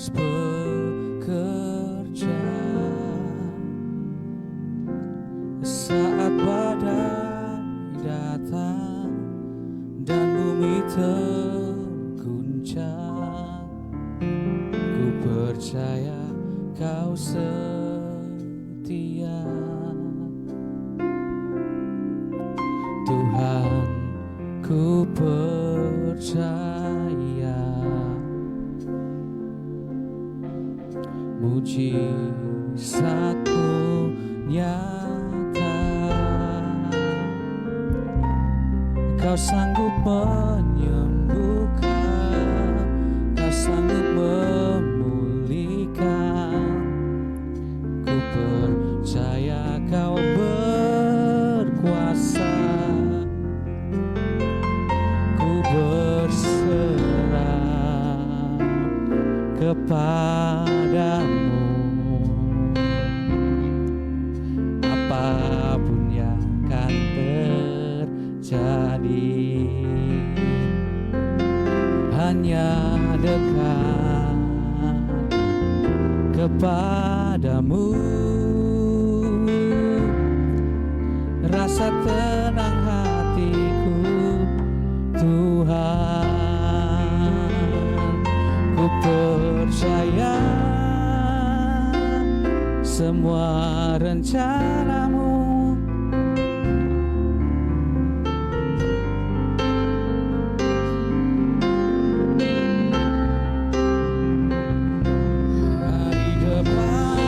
terus bekerja saat badai datang dan bumi terguncang. Ku percaya Kau setia, Tuhan, ku percaya. Mujizat-Mu nyata, Kau sanggup menyembuhkan, Kau sanggup memulihkan. Ku percaya Kau berkuasa, ku berserah kepadamu. Apapun yang akan terjadi, hanya dekat kepadamu. Rasa tenang hatiku, Tuhan. Ku percaya semua rencana-Mu. Hari depan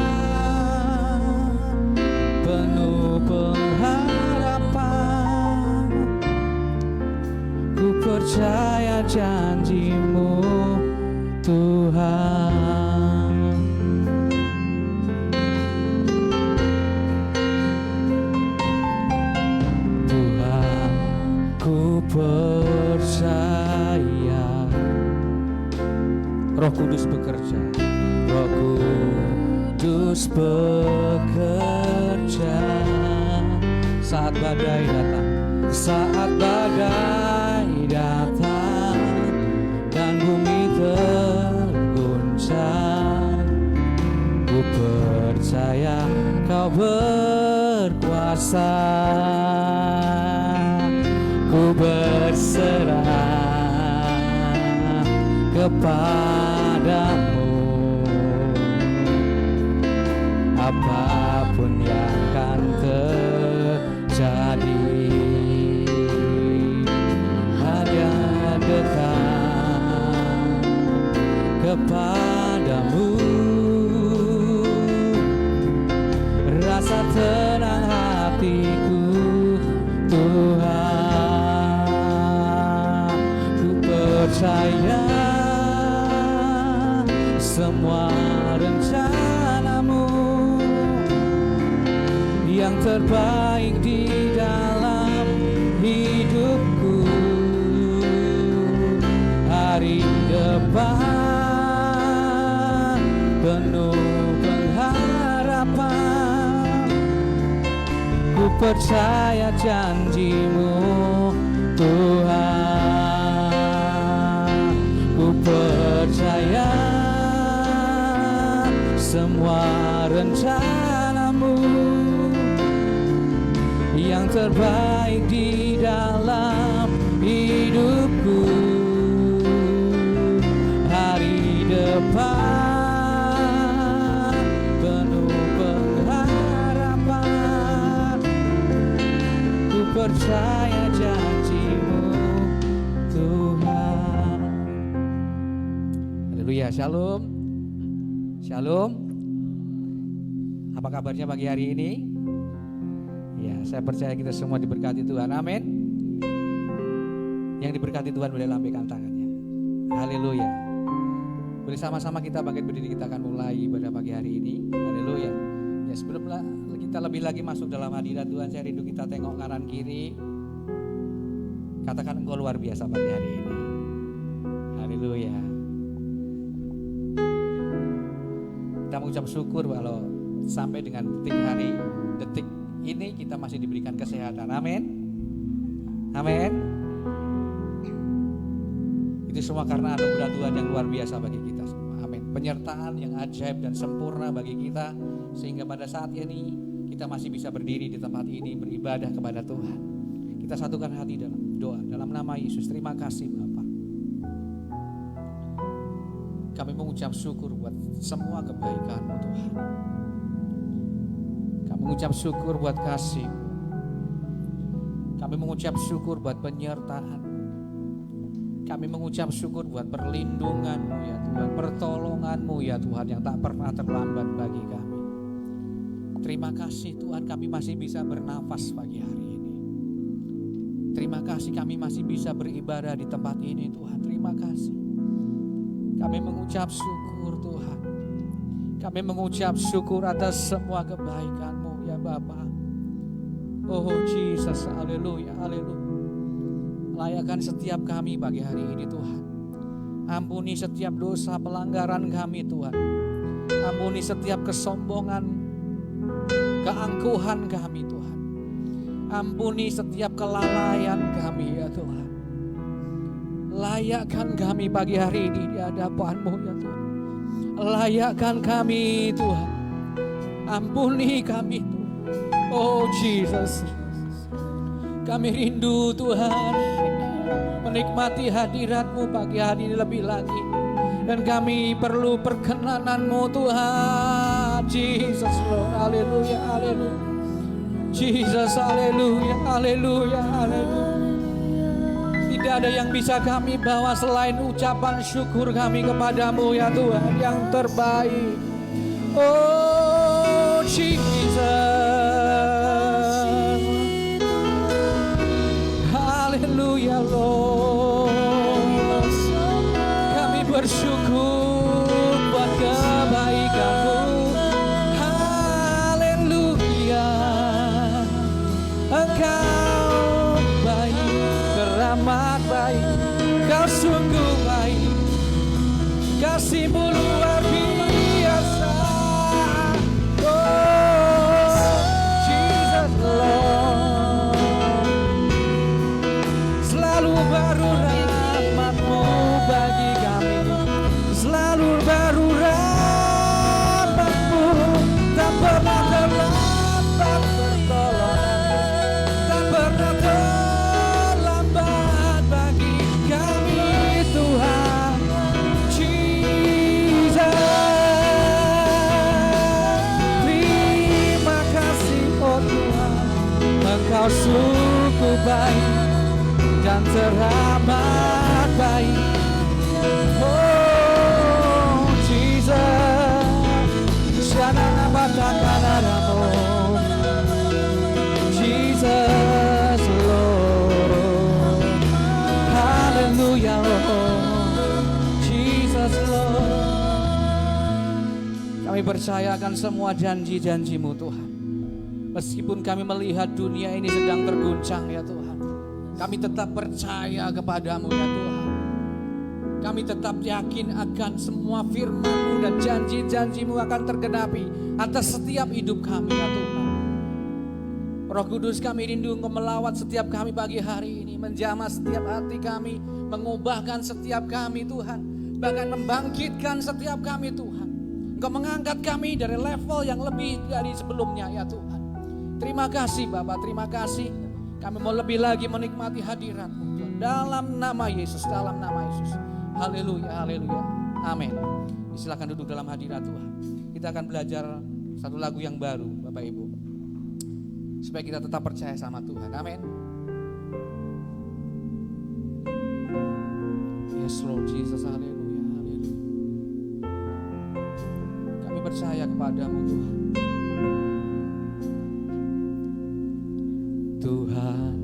penuh pengharapan, ku percaya janji-Mu, Tuhan. Tuhan, ku percaya Roh Kudus bekerja, Roh Kudus bekerja saat badai datang, saat badai datang dan bumi terguncang. Ku percaya Kau berkuasa, ku berserah kepadamu. Apapun yang akan terjadi, hanya dekat kepadamu. Rasa tenang hatiku, Tuhan. Ku percaya semua rencana-Mu yang terbaik di dalam hidupku. Hari depan penuh pengharapan, ku percaya janji-Mu, Tuhan. Ku percaya semua rencana-Mu yang terbaik di dalam hidupku. Hari depan penuh pengharapan, ku percaya janji-Mu, Tuhan. Haleluya, shalom. Shalom. Apa kabarnya pagi hari ini? Ya, saya percaya kita semua diberkati Tuhan. Amin. Yang diberkati Tuhan boleh lambaikan tangannya. Haleluya. Boleh sama-sama kita bangkit berdiri, kita akan mulai pada pagi hari ini. Haleluya. Ya, sebelum kita lebih lagi masuk dalam hadirat Tuhan, saya rindu kita tengok kanan kiri. Katakan Engkau luar biasa pagi hari ini. Haleluya. Kita mengucap syukur kalau sampai dengan detik ini kita masih diberikan kesehatan. Amin. Amin. Itu semua karena anugerah Tuhan yang luar biasa bagi kita semua. Amin. penyertaan yang ajaib dan sempurna bagi kita, sehingga pada saat ini kita masih bisa berdiri di tempat ini beribadah kepada Tuhan. Kita satukan hati dalam doa dalam nama Yesus. Terima kasih Bapa. Kami mengucap syukur buat semua kebaikan-Mu Tuhan. Kami mengucap syukur buat kasih. Kami mengucap syukur buat penyertaan. Kami mengucap syukur buat perlindungan-Mu ya Tuhan, pertolongan-Mu ya Tuhan yang tak pernah terlambat bagi kami. Terima kasih Tuhan, kami masih bisa bernafas pagi hari ini. Terima kasih kami masih bisa beribadah di tempat ini Tuhan. Terima kasih. Kami mengucap syukur Tuhan. Kami mengucap syukur atas semua kebaikan-Mu ya Bapa. Oh Jesus, haleluya, haleluya. Layakkan setiap kami pagi hari ini Tuhan. Ampuni setiap dosa pelanggaran kami Tuhan. Ampuni setiap kesombongan, keangkuhan kami Tuhan. Ampuni setiap kelalaian kami ya Tuhan. Layakkan kami pagi hari ini di hadapan-Mu ya Tuhan. Layakkan kami Tuhan. Ampuni kami Tuhan. Oh Jesus, kami rindu Tuhan menikmati hadirat-Mu pagi hari ini lebih lagi. Dan kami perlu perkenanan-Mu Tuhan. Jesus Lord, haleluya, haleluya. Jesus, haleluya, haleluya, haleluya. Tidak ada yang bisa kami bawa selain ucapan syukur kami kepadamu ya Tuhan yang terbaik. Oh Jesus, haleluya Lord. Kami bersyukur buat kebaikan-Mu. Haleluya, Engkau baik, teramat baik. Kau sungguh baik, kasih-Mu luar biasa. Oh Jesus Lord, selalu baru rahmat-Mu bagi kami, selalu baru rahmat-Mu, tak pernah terlambat pertolongan, tak pernah terlambat bagi kami Tuhan. Jesus, terima kasih oh Tuhan, Engkau sungguh baik dan teramat baik. Oh Jesus, Shana Batakanaramo, Jesus Lord, haleluya Lord, Jesus Lord. Kami percaya akan semua janji-janji-Mu Tuhan. Meskipun kami melihat dunia ini sedang terguncang ya Tuhan, kami tetap percaya kepadamu ya Tuhan. Kami tetap yakin akan semua firman-Mu dan janji-janji-Mu akan tergenapi atas setiap hidup kami ya Tuhan. Roh Kudus, kami rindu Engkau melawat setiap kami pagi hari ini, menjamah setiap hati kami, mengubahkan setiap kami Tuhan, bahkan membangkitkan setiap kami Tuhan. Engkau mengangkat kami dari level yang lebih dari sebelumnya ya Tuhan. Terima kasih Bapa, terima kasih. Kami mau lebih lagi menikmati hadirat-Mu Tuhan. Dalam nama Yesus, dalam nama Yesus. Haleluya, haleluya. Amin. Silakan duduk dalam hadirat Tuhan. Kita akan belajar satu lagu yang baru Bapak Ibu, supaya kita tetap percaya sama Tuhan. Amin. Yes Lord Jesus, haleluya, haleluya. Kami percaya kepadamu Tuhan. Tuhan,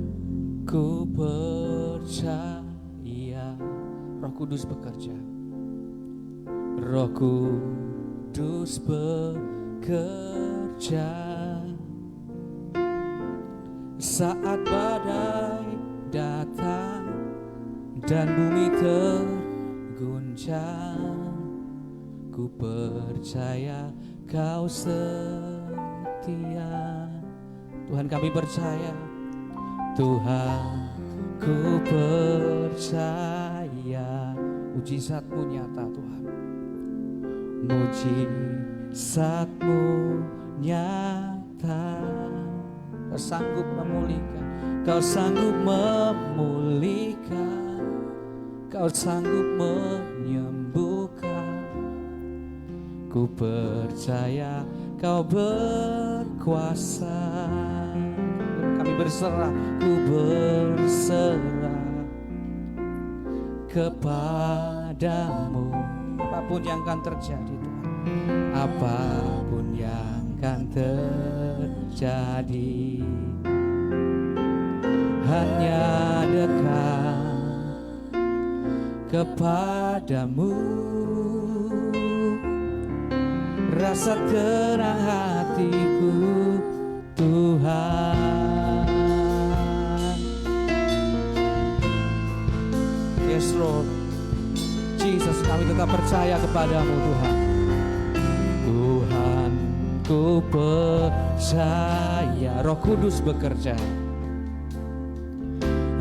ku percaya Roh Kudus bekerja. Roh Kudus bekerja saat badai datang dan bumi terguncang. Ku percaya Kau setia. Tuhan, kami percaya. Tuhan, ku percaya mujizat-Mu nyata Tuhan. mujizat-Mu nyata. Kau sanggup memulihkan, Kau sanggup memulihkan, Kau sanggup menyembuhkan. Ku percaya Kau berkuasa. Kami berserah, ku berserah kepadamu. Apapun yang akan terjadi Tuhan, apapun yang akan terjadi, hanya dekat kepadamu. Rasa tenang hatiku Tuhan. Yes Lord Jesus, kami tetap percaya kepadamu Tuhan. Tuhan, ku percaya Roh Kudus bekerja.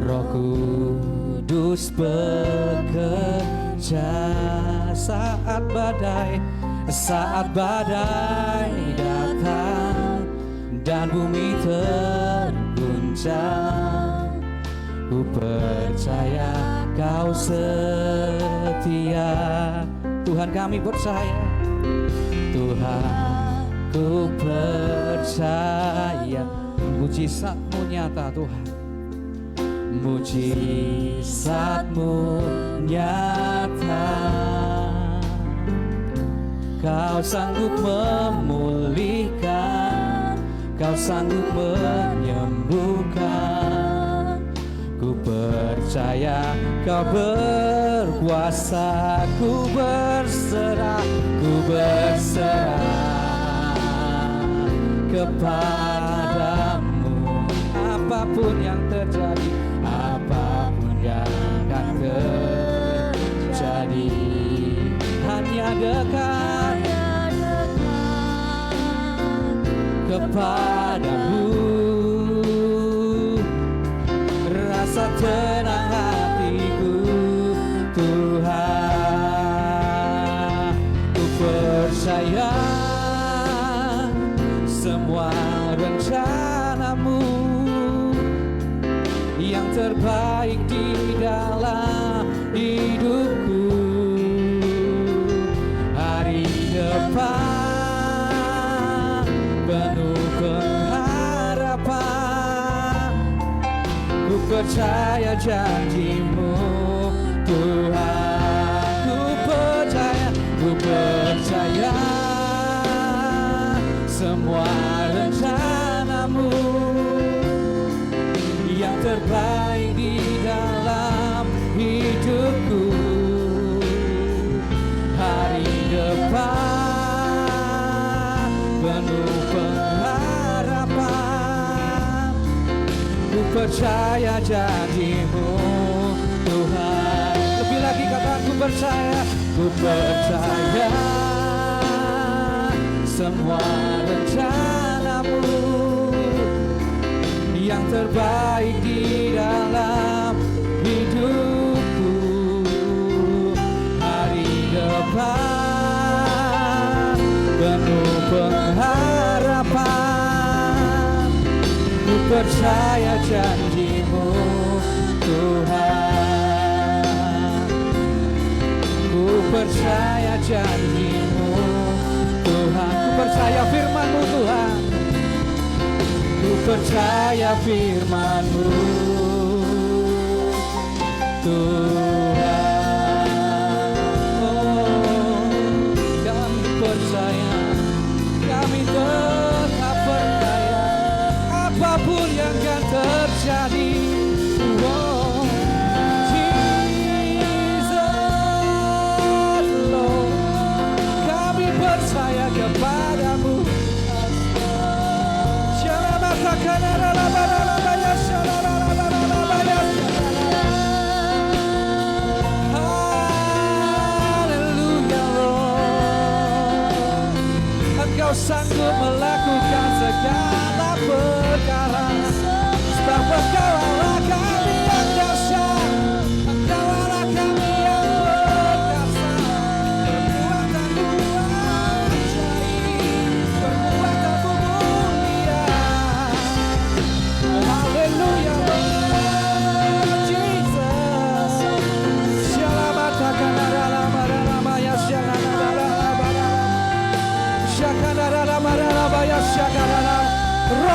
Roh Kudus bekerja saat badai datang dan bumi terguncang. Ku percaya Kau setia. Tuhan, kami percaya. Tuhan, ku percaya mujizat-Mu nyata Tuhan. Mujizat-Mu nyata. Kau sanggup memulihkan, Kau sanggup menyembuhkan. Ku percaya Kau berkuasa. Ku berserah kepadamu. Apapun yang terjadi, apapun yang akan terjadi, hanya dekat kepadamu. Rasa tenang hatiku Tuhan. Ku percaya semua rencana-Mu yang terbaik di dalam hidupku. Hari depan penuh pengharapan. Ku percaya janji-Mu Tuhan. Ku percaya semua rencana-Mu yang terbaik di dalam hidupku. Hari depan penuh pengharapan. Ku percaya janji-Mu Tuhan. Lebih lagi katakan ku percaya. Ku percaya semua rencana-Mu yang terbaik di dalam hidupku. Hari depan penuh pengharapan. Ku percaya janji-Mu Tuhan. Ku percaya janji-Mu Tuhan. Ku percaya firman-Mu Tuhan. Ku percaya firman-Mu Tuhan. Oh, kami percaya, kami tetap percaya apapun yang akan terjadi. Oh, Jesus Lord, kami percaya kepadamu.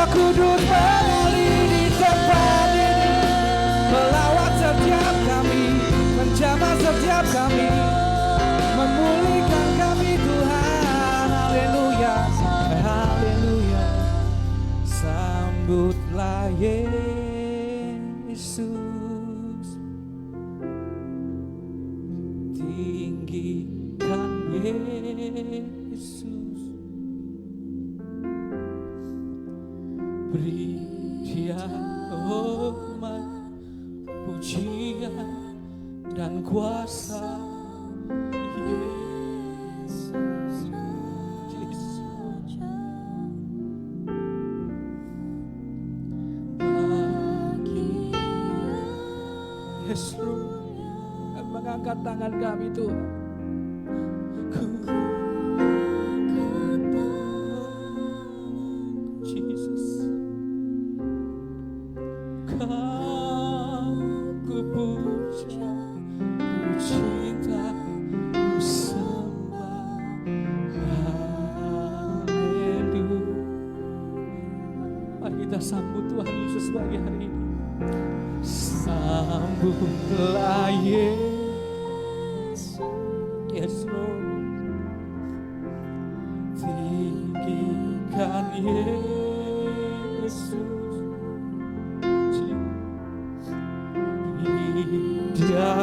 Roh Kudus mengalir di tempat ini, melawat setiap kami, menjamah setiap kami, memulihkan kami Tuhan. Haleluya, haleluya. Sambutlah Yesus, tinggikan Yesus, beri Dia hormat, pujian dan kuasa. Yesus, dan mengangkat tangan kami Tuhan. Jesus, Kau ku puja, ku cinta, ku sembah. Haleluya. Mari kita sambut Tuhan Yesus pagi hari ini. Sambutlah Yesus, yes Lord, tinggikan Yesus, beri Dia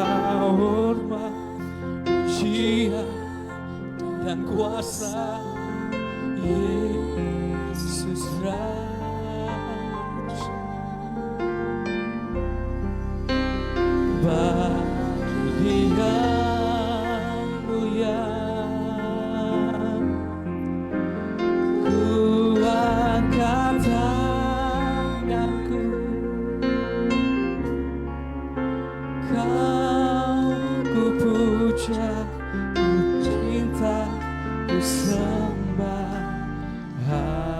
hormat, pujian dan kuasa. Yesus bagianmu yang ku angkat tanganku, Kau ku puja, ku cinta, ku sembah. Haleluya.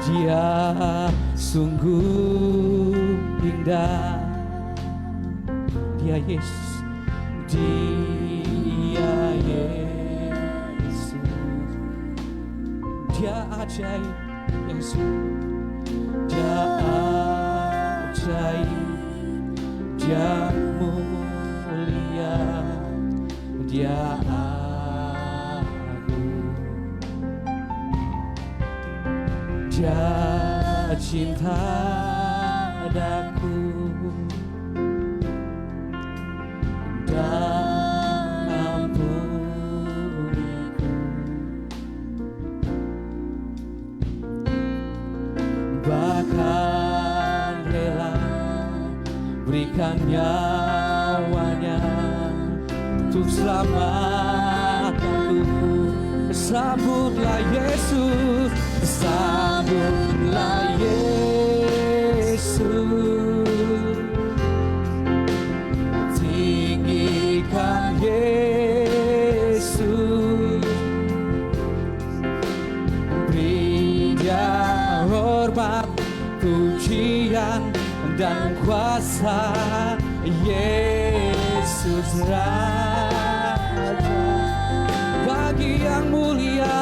Dia sungguh indah, Dia Yesus, Dia Yesus, Dia ajaib, Yesus, Dia ajaib, Dia mulia, Dia Dia cinta padaku dan ampuniku, bahkan rela berikan nyawanya untuk selamatkanku. Sambutlah Yesus, sambutlah Yesus, tinggikan Yesus, beri Dia hormat, pujian dan kuasa. Yesus Raja, bagi yang mulia,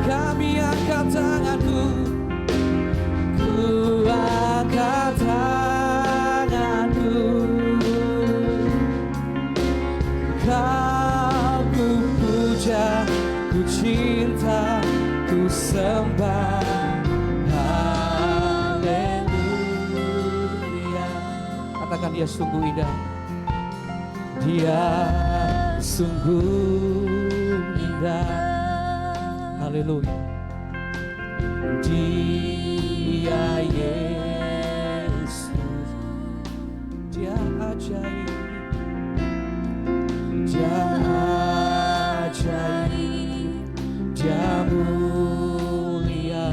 kami angkat tanganku, ku angkat tanganku, Kau ku puja, ku cinta, ku sembah. Haleluya. Katakan Dia sungguh indah, Dia sungguh indah. Haleluya. Dia Yesus, Dia ajaib, Dia ajaib, Dia mulia,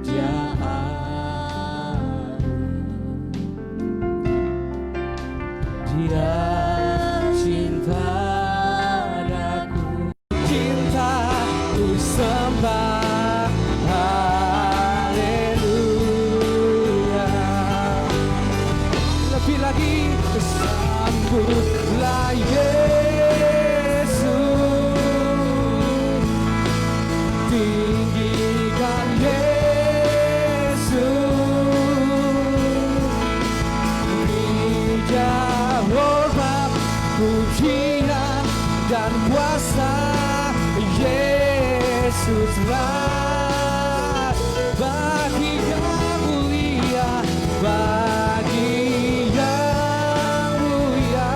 Dia Dia cinta padaku, cinta ku sembah. Haleluya. Lebih lagi tinggikan Yesus. Puja hormat, pujian dan kuasa Yesus ras. Bagi yang mulia, bagi yang mulia,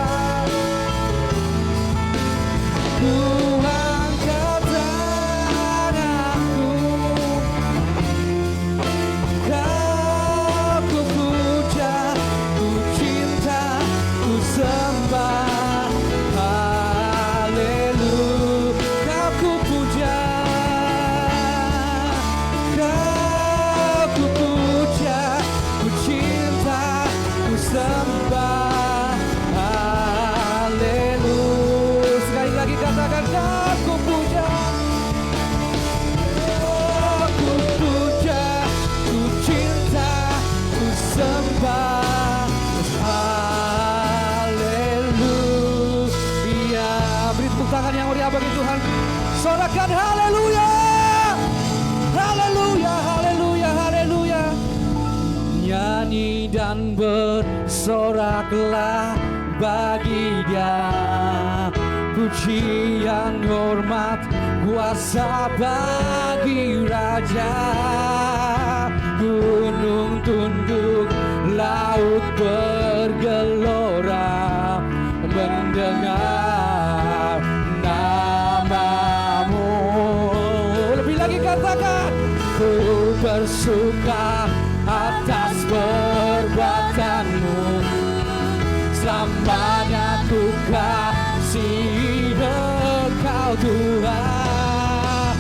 ku angkat tanganku, kau ku puja, ku cinta, ku sembah. Haleluya, kau ku puja, kau ku puja, ku cinta, ku sembah. Haleluya, sekali lagi katakan kau ku puja, ku puja, ku cinta, ku sembah. Haleluya. Beri tepuk tangan yang meriah bagi Tuhan. Sorakan haleluya. Haleluya, haleluya, haleluya. Nyanyi dan bersoraklah bagi Dia, pujian hormat kuasa bagi Raja. Gunung tunduk, laut bergelora mendengar namamu. Lebih lagi katakan, ku bersuka atas perbuatanmu, selamanya ku kasih Engkau Tuhan.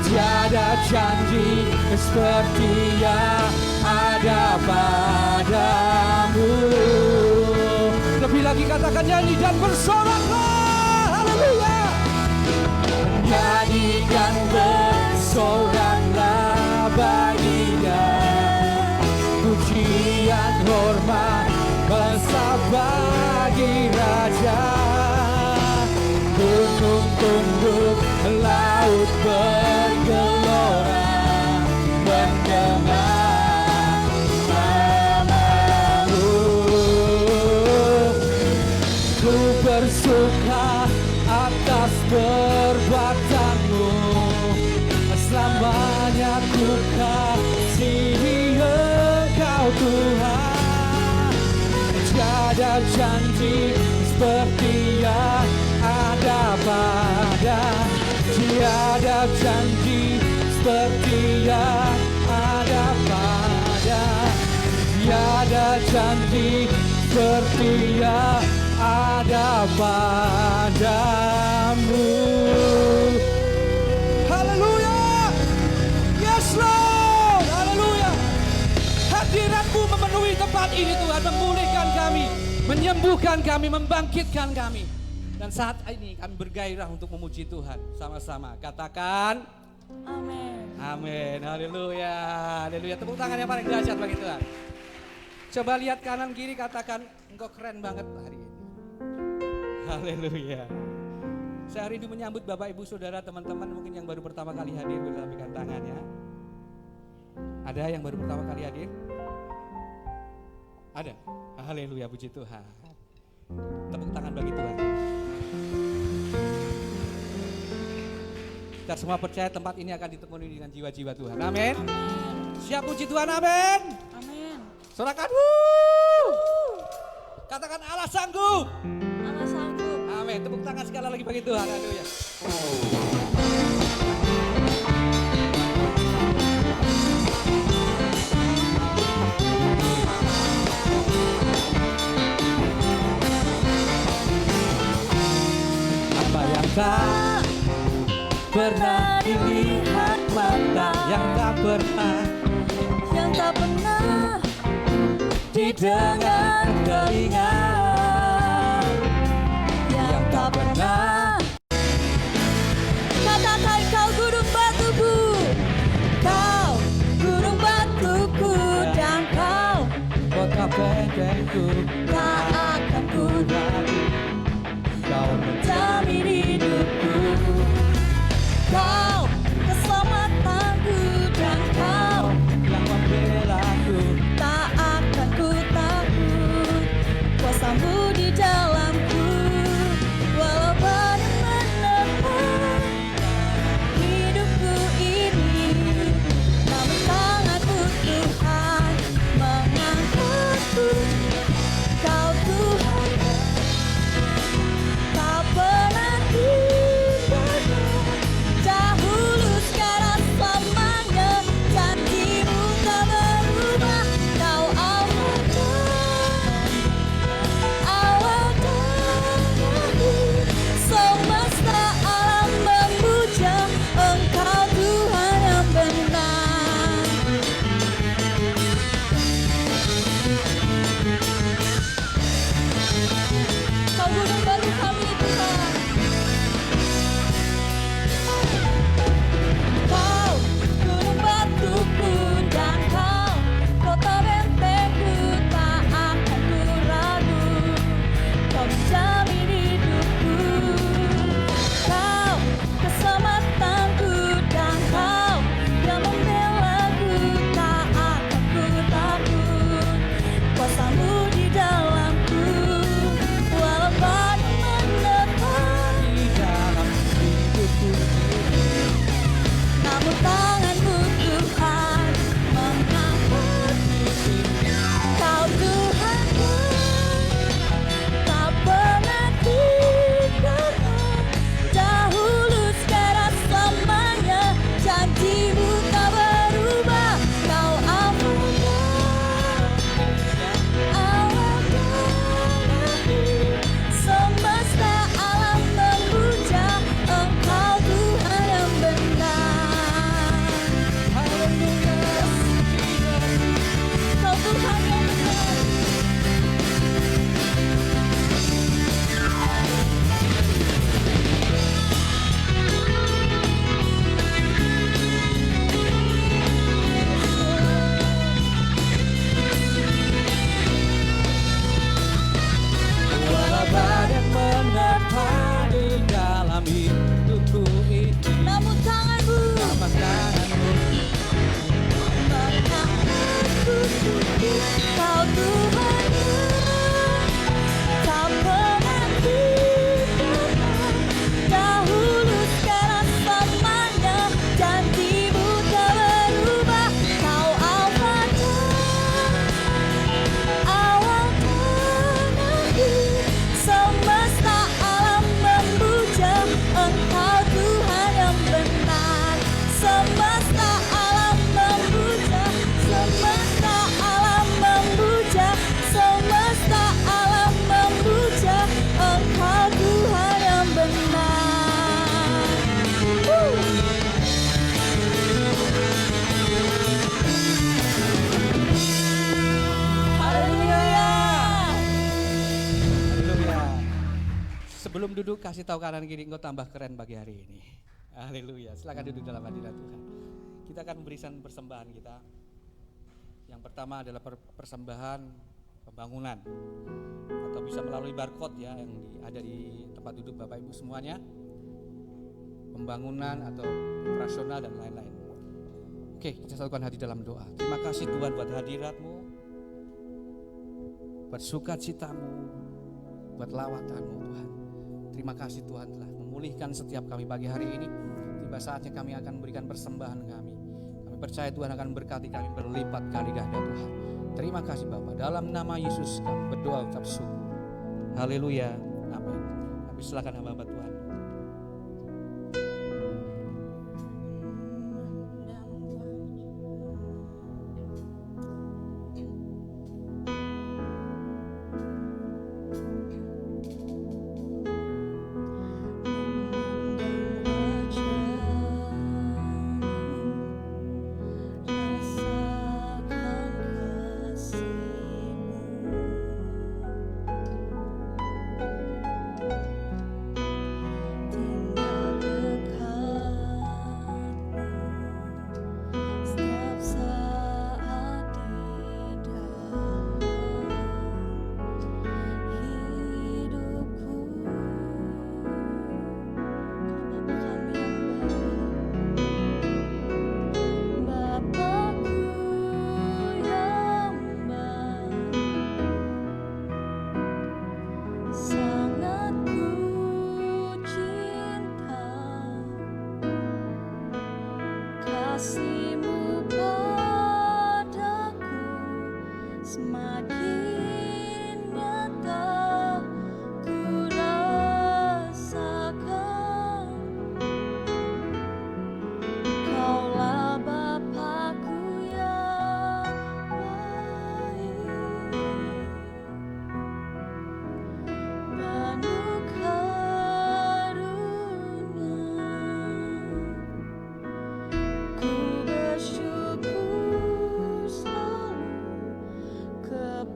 Tiada janji seperti yang ada padamu. Lebih lagi katakan, nyanyi dan bersoraklah. Haleluya. Nyanyi dan bersoraklah bagi Dia, pujian hormat bangsa bagi Raja. Gunung tunduk, laut bergelora mendengar namamu. Ku bersuka atas perbuatanmu, selamanya ku kasih Engkau Tuhan. Tiada janji seperti yang ada pada, tiada janji seperti yang ada pada, tiada janji seperti yang ada padamu. Haleluya. Yes Lord. Haleluya. Hadirat-Mu memenuhi tempat ini Tuhan, memulihkan kami, menyembuhkan kami, membangkitkan kami. Dan saat ini kami bergairah untuk memuji Tuhan sama-sama. Katakan Amin. amin. Haleluya. Haleluya. Tepuk tangan yang paling dahsyat bagi Tuhan. Coba lihat kanan kiri, katakan, engkau keren banget hari ini. Haleluya. Saya rindu menyambut Bapak Ibu Saudara, teman-teman mungkin yang baru pertama kali hadir, boleh lambaikan tangannya. Ada yang baru pertama kali hadir? Ada. Haleluya, puji Tuhan. Tepuk tangan bagi Tuhan. Kita semua percaya tempat ini akan ditemani dengan jiwa-jiwa Tuhan. Amin. Siap puji Tuhan, amin. Amin. Sorakan, wuh. Katakan Allah sanggup. Allah sanggup. Amin. Tepuk tangan sekali lagi bagi Tuhan. Haleluya. Apa yang tak pernah dilihat mata, yang tak pernah didengar telinga, yang tak pernah. Katakan kau gunung batuku, kau gunung batuku, dan kau kota bentengku, tak akan ku ragu, kau menjamin hidupku. Kau keselamatan duduk, kasih tahu kanan kiri, engkau tambah keren pagi hari ini. Haleluya. Silakan duduk dalam hadirat Tuhan. Kita akan memberikan persembahan kita. Yang pertama adalah persembahan pembangunan, atau bisa melalui barcode ya yang ada di tempat duduk Bapak Ibu semuanya. Pembangunan atau operasional dan lain-lain. Oke, kita satukan hati dalam doa. Terima kasih Tuhan buat hadirat-Mu, buat sukacitamu, buat lawatanmu Tuhan. Terima kasih Tuhan telah memulihkan setiap kami pagi hari ini. Tiba saatnya kami akan memberikan persembahan kami. Kami percaya Tuhan akan berkati kami berlipat kali ganda Tuhan. Terima kasih Bapa. Dalam nama Yesus kami berdoa ucap syukur. Haleluya. Amin. Kami silakan hamba Tuhan. Kasih-Mu padaku semakin nyata ku rasakan. Kaulah Bapa-Ku yang baik, penuh karunia. Ku bersyukur selalu kepada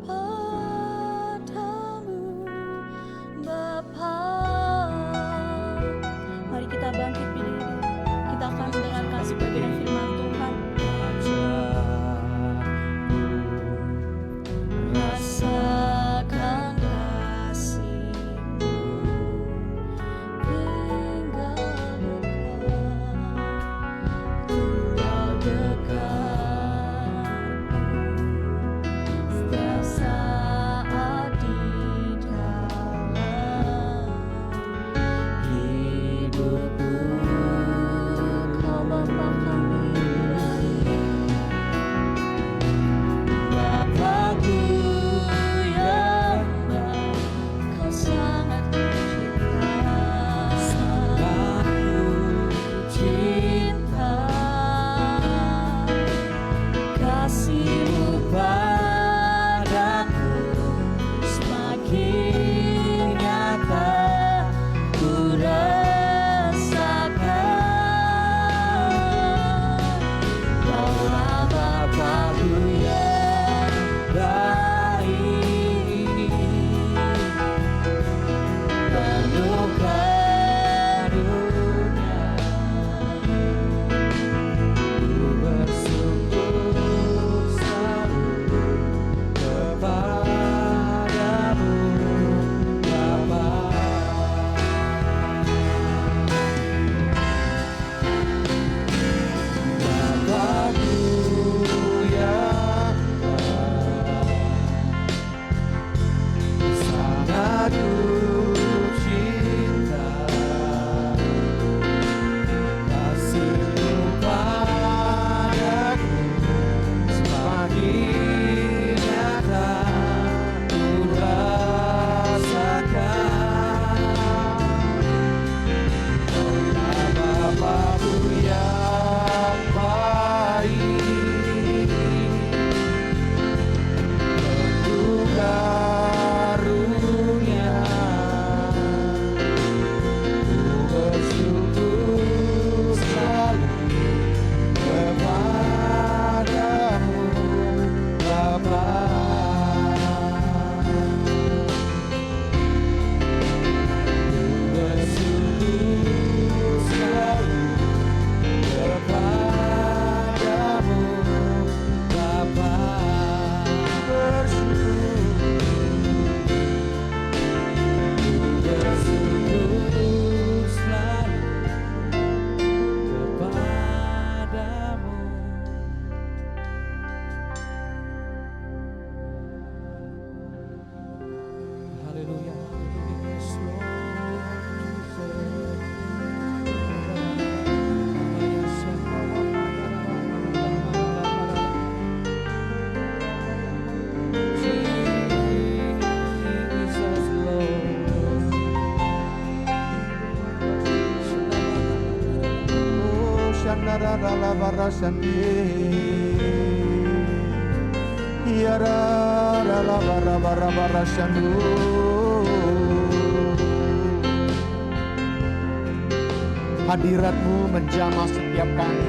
Hadirat-Mu menjamah setiap kami.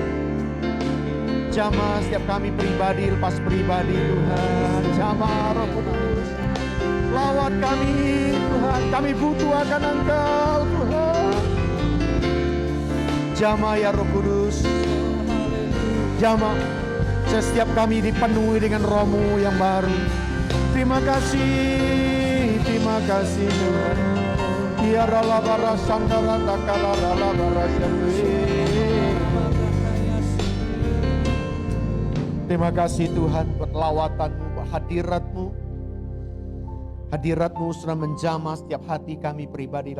Jamah setiap kami pribadi lepas pribadi Tuhan. Jamah Roh Kudus. Lawat kami Tuhan. Kami butuh akan Engkau Tuhan. Jamah ya Roh Kudus. Jamah. Setiap kami dipenuhi dengan Roh-Mu yang baru. Terima kasih. Terima kasih Tuhan. Ya rala bara sandara takala rala bara syakwi. Terima kasih Tuhan buat lawatan-Mu, buat hadirat-Mu. Hadirat-Mu sudah menjamah setiap hati kami pribadi.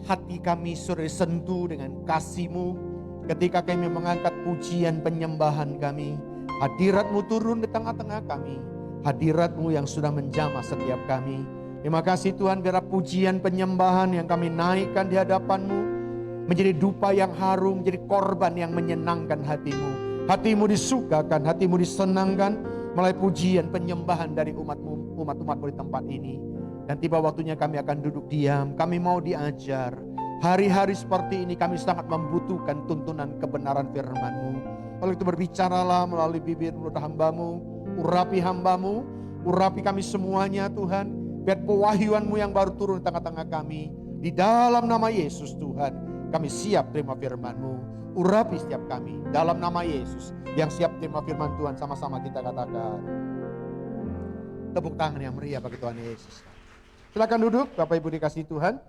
Hati kami sudah disentuh dengan kasih-Mu. Ketika kami mengangkat pujian penyembahan kami. Hadirat-Mu turun di tengah-tengah kami. Hadirat-Mu yang sudah menjamah setiap kami. Terima kasih Tuhan biar pujian penyembahan yang kami naikkan di hadapan-Mu. Menjadi dupa yang harum, menjadi korban yang menyenangkan hati-Mu. Hati-Mu disukakan, hati-Mu disenangkan melalui pujian penyembahan dari umat-umat-Mu di tempat ini. Dan tiba waktunya kami akan duduk diam, kami mau diajar. Hari-hari seperti ini kami sangat membutuhkan tuntunan kebenaran firman-Mu. Oleh itu berbicaralah melalui bibir mulut hamba-Mu, urapi hamba-Mu, urapi kami semuanya Tuhan. Biar pewahyuan-Mu yang baru turun di tengah-tengah kami. Di dalam nama Yesus Tuhan, kami siap terima firman-Mu. Urapi setiap kami dalam nama Yesus. Yang siap terima firman Tuhan, sama-sama kita katakan. Tepuk tangan yang meriah bagi Tuhan Yesus. Silakan duduk, Bapak Ibu dikasih Tuhan.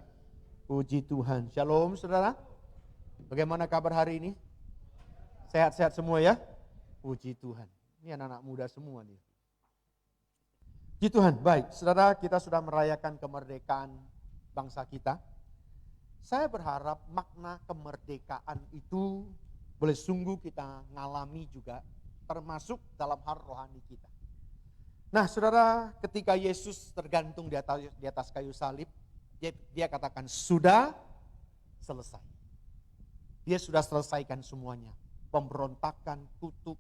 Puji Tuhan. Shalom saudara. Bagaimana kabar hari ini? Sehat-sehat semua ya? Puji Tuhan. Ini anak-anak muda semua nih. Puji Tuhan. Baik, saudara, kita sudah merayakan kemerdekaan bangsa kita. Saya berharap makna kemerdekaan itu boleh sungguh kita ngalami juga, termasuk dalam hal rohani kita. Nah saudara, ketika Yesus tergantung di atas kayu salib, dia katakan sudah selesai. Dia sudah selesaikan semuanya. Pemberontakan, kutuk,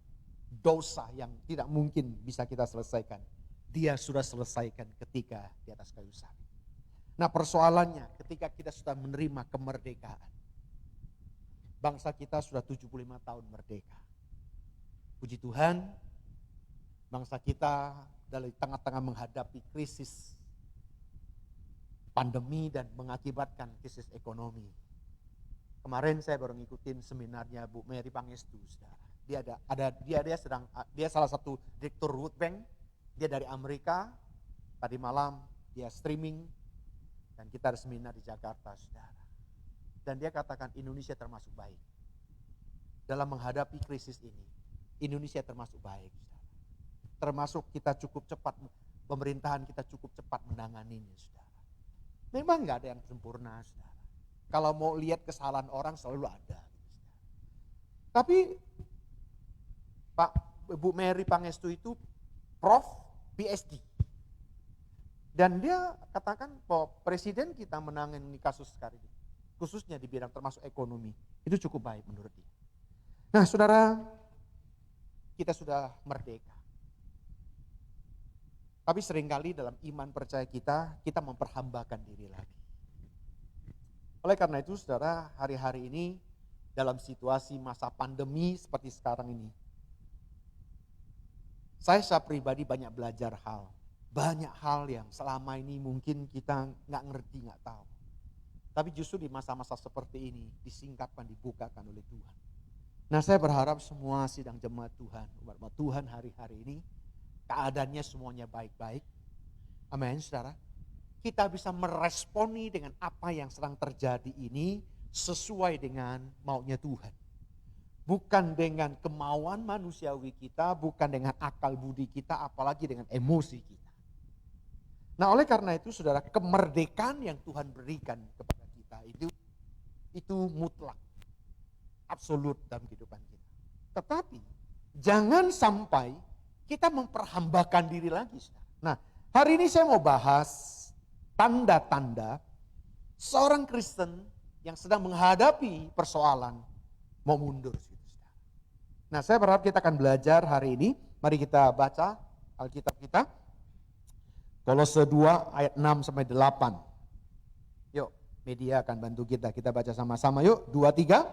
dosa yang tidak mungkin bisa kita selesaikan. Dia sudah selesaikan ketika di atas kayu salib. Nah persoalannya ketika kita sudah menerima kemerdekaan. Bangsa kita sudah 75 tahun merdeka. Puji Tuhan, bangsa kita dari tengah-tengah menghadapi krisis pandemi dan mengakibatkan krisis ekonomi. Kemarin saya baru ngikutin seminarnya Bu Mary Pangestu, saudara. Dia salah satu direktur World Bank. Dia dari Amerika. Tadi malam dia streaming. Dan kita ada seminar di Jakarta, saudara. Dan dia katakan Indonesia termasuk baik. Dalam menghadapi krisis ini, Indonesia termasuk baik, saudara. Termasuk kita cukup cepat, pemerintahan kita cukup cepat menanganinya, saudara. Memang gak ada yang sempurna, saudara. Kalau mau lihat kesalahan orang selalu ada. Saudara. Tapi Pak Bu Mary Pangestu itu Prof. PhD. Dan dia katakan bahwa presiden kita menangani kasus sekarang ini, khususnya di bidang termasuk ekonomi, itu cukup baik menurut dia. Nah saudara, kita sudah merdeka. Tapi seringkali dalam iman percaya kita memperhambakan diri lagi. Oleh karena itu saudara, hari-hari ini dalam situasi masa pandemi seperti sekarang ini, saya pribadi banyak belajar banyak hal yang selama ini mungkin kita nggak ngerti, nggak tahu. Tapi justru di masa-masa seperti ini disingkapkan, dibukakan oleh Tuhan. Nah saya berharap semua sidang jemaat Tuhan, umat Tuhan hari-hari ini keadaannya semuanya baik-baik. Amin saudara. Kita bisa meresponi dengan apa yang sedang terjadi ini sesuai dengan maunya Tuhan. Bukan dengan kemauan manusiawi kita, bukan dengan akal budi kita, apalagi dengan emosi kita. Nah oleh karena itu saudara, kemerdekaan yang Tuhan berikan kepada kita itu mutlak, absolut dalam kehidupan kita. Tetapi jangan sampai kita memperhambakan diri lagi, saudara. Nah hari ini saya mau bahas tanda-tanda seorang Kristen yang sedang menghadapi persoalan mau mundur. Nah, saya berharap kita akan belajar hari ini. Mari kita baca Alkitab kita. Kolose 2 ayat 6 sampai 8. Yuk, media akan bantu kita. Kita baca sama-sama yuk. 2, 3.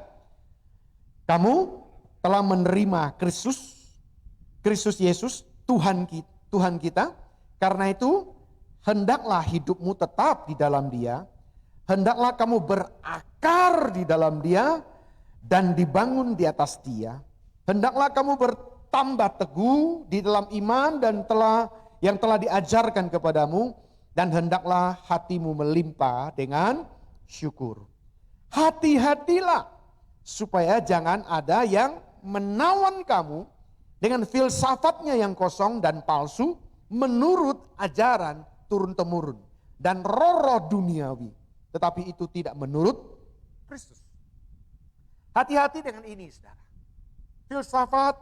Kamu telah menerima Kristus Yesus, Tuhan kita. Karena itu, hendaklah hidupmu tetap di dalam Dia. Hendaklah kamu berakar di dalam Dia dan dibangun di atas Dia. Hendaklah kamu bertambah teguh di dalam iman dan yang telah diajarkan kepadamu, dan hendaklah hatimu melimpah dengan syukur. Hati-hatilah supaya jangan ada yang menawan kamu dengan filsafatnya yang kosong dan palsu menurut ajaran turun-temurun dan roh-roh duniawi, tetapi itu tidak menurut Kristus. Hati-hati dengan ini, saudara. Filsafat,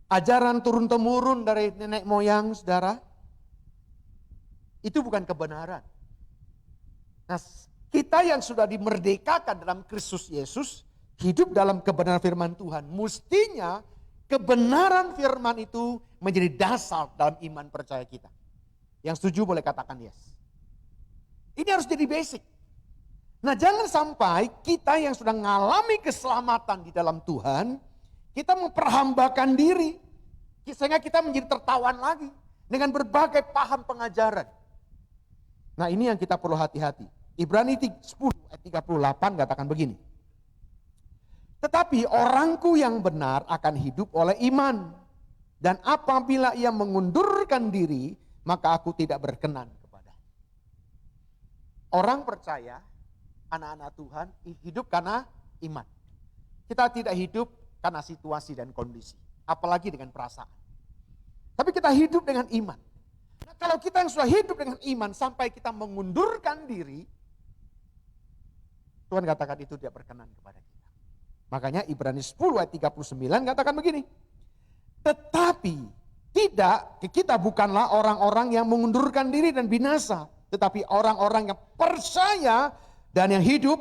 ajaran turun-temurun dari nenek moyang, saudara, itu bukan kebenaran. Nah, kita yang sudah dimerdekakan dalam Kristus Yesus, hidup dalam kebenaran firman Tuhan, mestinya kebenaran firman itu menjadi dasar dalam iman percaya kita. Yang setuju boleh katakan yes. Ini harus jadi basic. Nah, jangan sampai kita yang sudah mengalami keselamatan di dalam Tuhan, kita memperhambakan diri, sehingga kita menjadi tertawan lagi dengan berbagai paham pengajaran. Nah, ini yang kita perlu hati-hati. Ibrani 10 ayat 38 katakan begini. Tetapi orangku yang benar akan hidup oleh iman. Dan apabila ia mengundurkan diri, maka aku tidak berkenan kepadanya. Orang percaya, anak-anak Tuhan hidup karena iman. Kita tidak hidup karena situasi dan kondisi, apalagi dengan perasaan. Tapi kita hidup dengan iman. Nah, kalau kita yang sudah hidup dengan iman sampai kita mengundurkan diri, Tuhan katakan itu tidak berkenan kepada kita. Makanya Ibrani 10 ayat 39 katakan begini. Tetapi kita bukanlah orang-orang yang mengundurkan diri dan binasa, tetapi orang-orang yang percaya dan yang hidup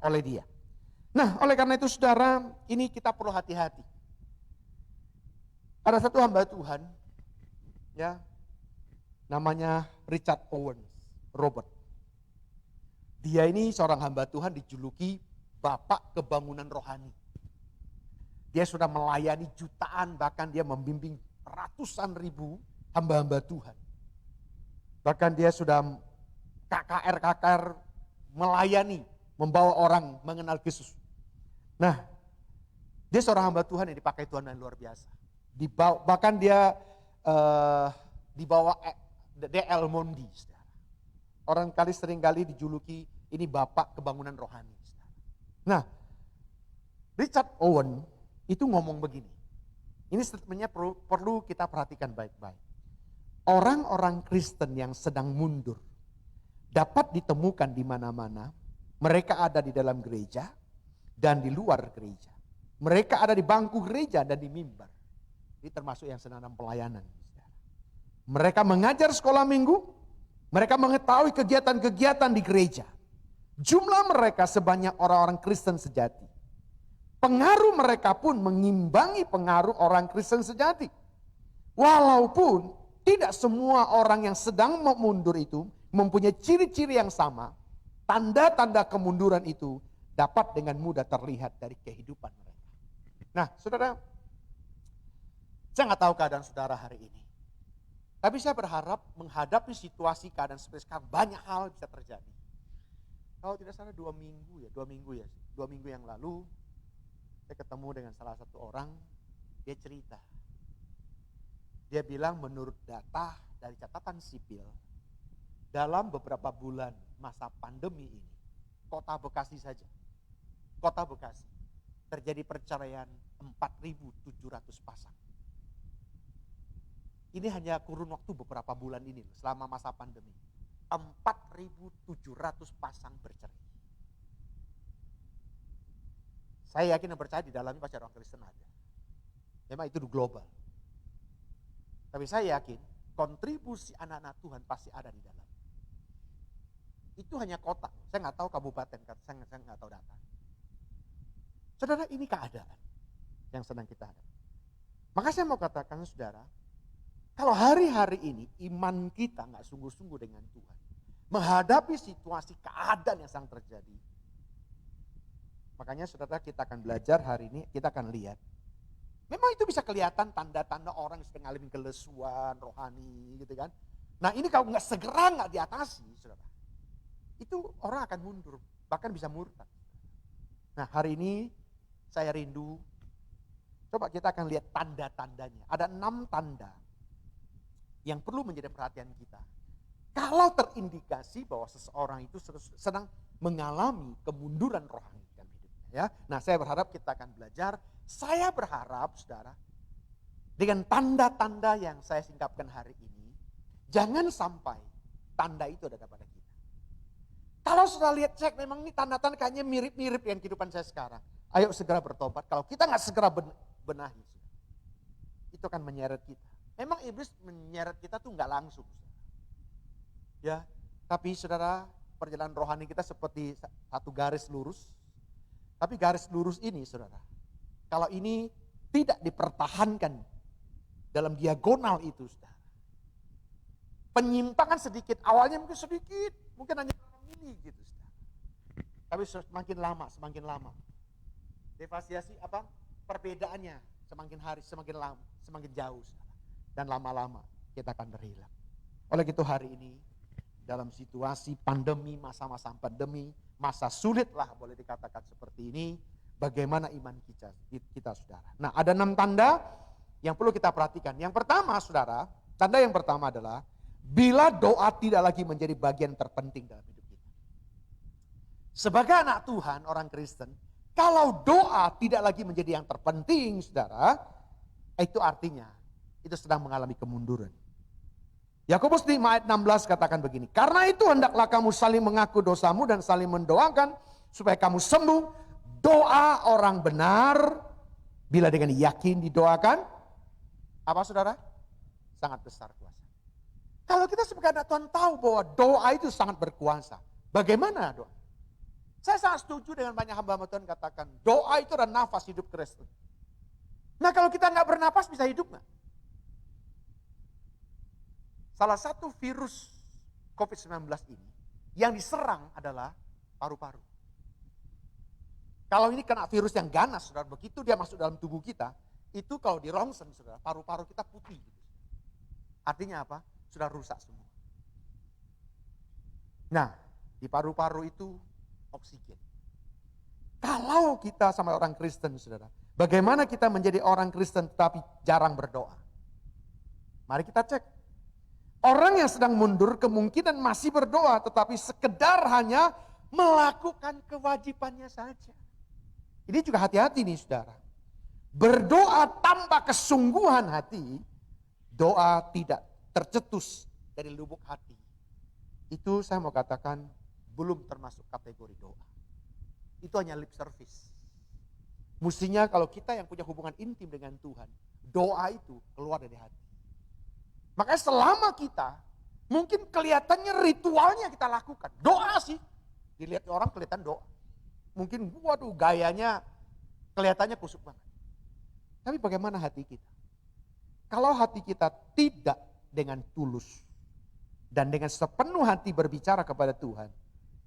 oleh Dia. Nah, oleh karena itu saudara, ini kita perlu hati-hati. Ada satu hamba Tuhan, ya, namanya Richard Owens, Robert. Dia ini seorang hamba Tuhan dijuluki Bapak Kebangunan Rohani. Dia sudah melayani jutaan, bahkan dia membimbing ratusan ribu hamba-hamba Tuhan. Bahkan dia sudah KKR melayani, membawa orang mengenal Yesus. Nah, dia seorang hamba Tuhan yang dipakai Tuhan yang luar biasa. Bahkan dia dibawa D.L. Moody. Orang kali seringkali dijuluki ini Bapak Kebangunan Rohani. Nah, Richard Owen itu ngomong begini. Ini statementnya perlu kita perhatikan baik-baik. Orang-orang Kristen yang sedang mundur dapat ditemukan di mana-mana. Mereka ada di dalam gereja dan di luar gereja. Mereka ada di bangku gereja dan di mimbar. Ini termasuk yang sedang dalam pelayanan. Mereka mengajar sekolah minggu. Mereka mengetahui kegiatan-kegiatan di gereja. Jumlah mereka sebanyak orang-orang Kristen sejati. Pengaruh mereka pun mengimbangi pengaruh orang Kristen sejati. Walaupun tidak semua orang yang sedang mundur itu mempunyai ciri-ciri yang sama, tanda-tanda kemunduran itu dapat dengan mudah terlihat dari kehidupan mereka. Nah, saudara, saya nggak tahu keadaan saudara hari ini. Tapi saya berharap menghadapi situasi keadaan seperti sekarang, banyak hal bisa terjadi. Kalau tidak salah 2 minggu yang lalu, saya ketemu dengan salah satu orang, dia cerita. Dia bilang menurut data dari catatan sipil, dalam beberapa bulan masa pandemi ini, kota Bekasi saja, kota Bekasi, terjadi perceraian 4.700 pasang. Ini hanya kurun waktu beberapa bulan ini, selama masa pandemi. 4.700 pasang bercerai. Saya yakin dan percaya di dalamnya pasti orang Kristen ada. Memang itu global. Tapi saya yakin kontribusi anak-anak Tuhan pasti ada di dalam. Itu hanya kota, saya nggak tahu kabupaten, saya nggak tahu data. Saudara, ini keadaan yang sedang kita hadapi. Maka saya mau katakan saudara, kalau hari-hari ini iman kita nggak sungguh-sungguh dengan Tuhan, menghadapi situasi keadaan yang sedang terjadi, makanya saudara kita akan belajar hari ini, kita akan lihat. Memang itu bisa kelihatan tanda-tanda orang yang sedang ngalamin kelesuan rohani gitu kan. Nah ini kalau segera nggak diatasi saudara, itu orang akan mundur, bahkan bisa murtad. Nah hari ini saya rindu, coba kita akan lihat tanda-tandanya. Ada 6 tanda yang perlu menjadi perhatian kita. Kalau terindikasi bahwa seseorang itu sedang mengalami kemunduran rohani dalam hidupnya. Ya. Nah saya berharap kita akan belajar. Saya berharap saudara, dengan tanda-tanda yang saya singkapkan hari ini, jangan sampai tanda itu ada pada kita. Kalau sudah lihat cek, memang ini tanda-tanda kayaknya mirip-mirip dengan kehidupan saya sekarang. Ayo segera bertobat. Kalau kita nggak segera benahi, itu akan menyeret kita. Memang iblis menyeret kita tuh nggak langsung. Ya, tapi saudara, perjalanan rohani kita seperti satu garis lurus. Tapi garis lurus ini saudara, kalau ini tidak dipertahankan dalam diagonal itu saudara, penyimpangan sedikit, awalnya mungkin sedikit, mungkin hanya ini gitu saudara. Tapi semakin lama. Defasiasi apa? Perbedaannya semakin hari semakin lama, semakin jauh saudara. Dan lama-lama kita akan berhilang. Oleh itu hari ini dalam situasi pandemi, masa-masa pandemi, masa sulit lah boleh dikatakan seperti ini, bagaimana iman kita saudara. Nah ada 6 tanda yang perlu kita perhatikan. Yang pertama saudara, tanda yang pertama adalah bila doa tidak lagi menjadi bagian terpenting dalam hidup kita. Sebagai anak Tuhan, orang Kristen, kalau doa tidak lagi menjadi yang terpenting saudara, itu artinya itu sedang mengalami kemunduran. Yakobus 5 ayat 16 katakan begini, karena itu hendaklah kamu saling mengaku dosamu dan saling mendoakan supaya kamu sembuh. Doa orang benar bila dengan yakin didoakan, apa saudara? Sangat besar kuasa. Kalau kita sebagai anak Tuhan tahu bahwa doa itu sangat berkuasa, bagaimana doa? Saya sangat setuju dengan banyak hamba Tuhan katakan, doa itu adalah nafas hidup Kristen. Nah kalau kita nggak bernapas bisa hidup nggak? Salah satu virus COVID-19 ini yang diserang adalah paru-paru. Kalau ini kena virus yang ganas, saudara, begitu dia masuk dalam tubuh kita, itu kalau di rongsen, saudara, paru-paru kita putih. Gitu. Artinya apa? Sudah rusak semua. Nah, di paru-paru itu oksigen. Kalau kita sama orang Kristen, saudara, bagaimana kita menjadi orang Kristen tetapi jarang berdoa? Mari kita cek. Orang yang sedang mundur kemungkinan masih berdoa, tetapi sekedar hanya melakukan kewajibannya saja. Ini juga hati-hati nih saudara. Berdoa tanpa kesungguhan hati, doa tidak tercetus dari lubuk hati. Itu saya mau katakan belum termasuk kategori doa. Itu hanya lip service. Mestinya kalau kita yang punya hubungan intim dengan Tuhan, doa itu keluar dari hati. Makanya selama kita, mungkin kelihatannya ritualnya kita lakukan. Doa sih, dilihat orang kelihatan doa. Mungkin waduh gayanya kelihatannya kusuk banget. Tapi bagaimana hati kita? Kalau hati kita tidak dengan tulus dan dengan sepenuh hati berbicara kepada Tuhan,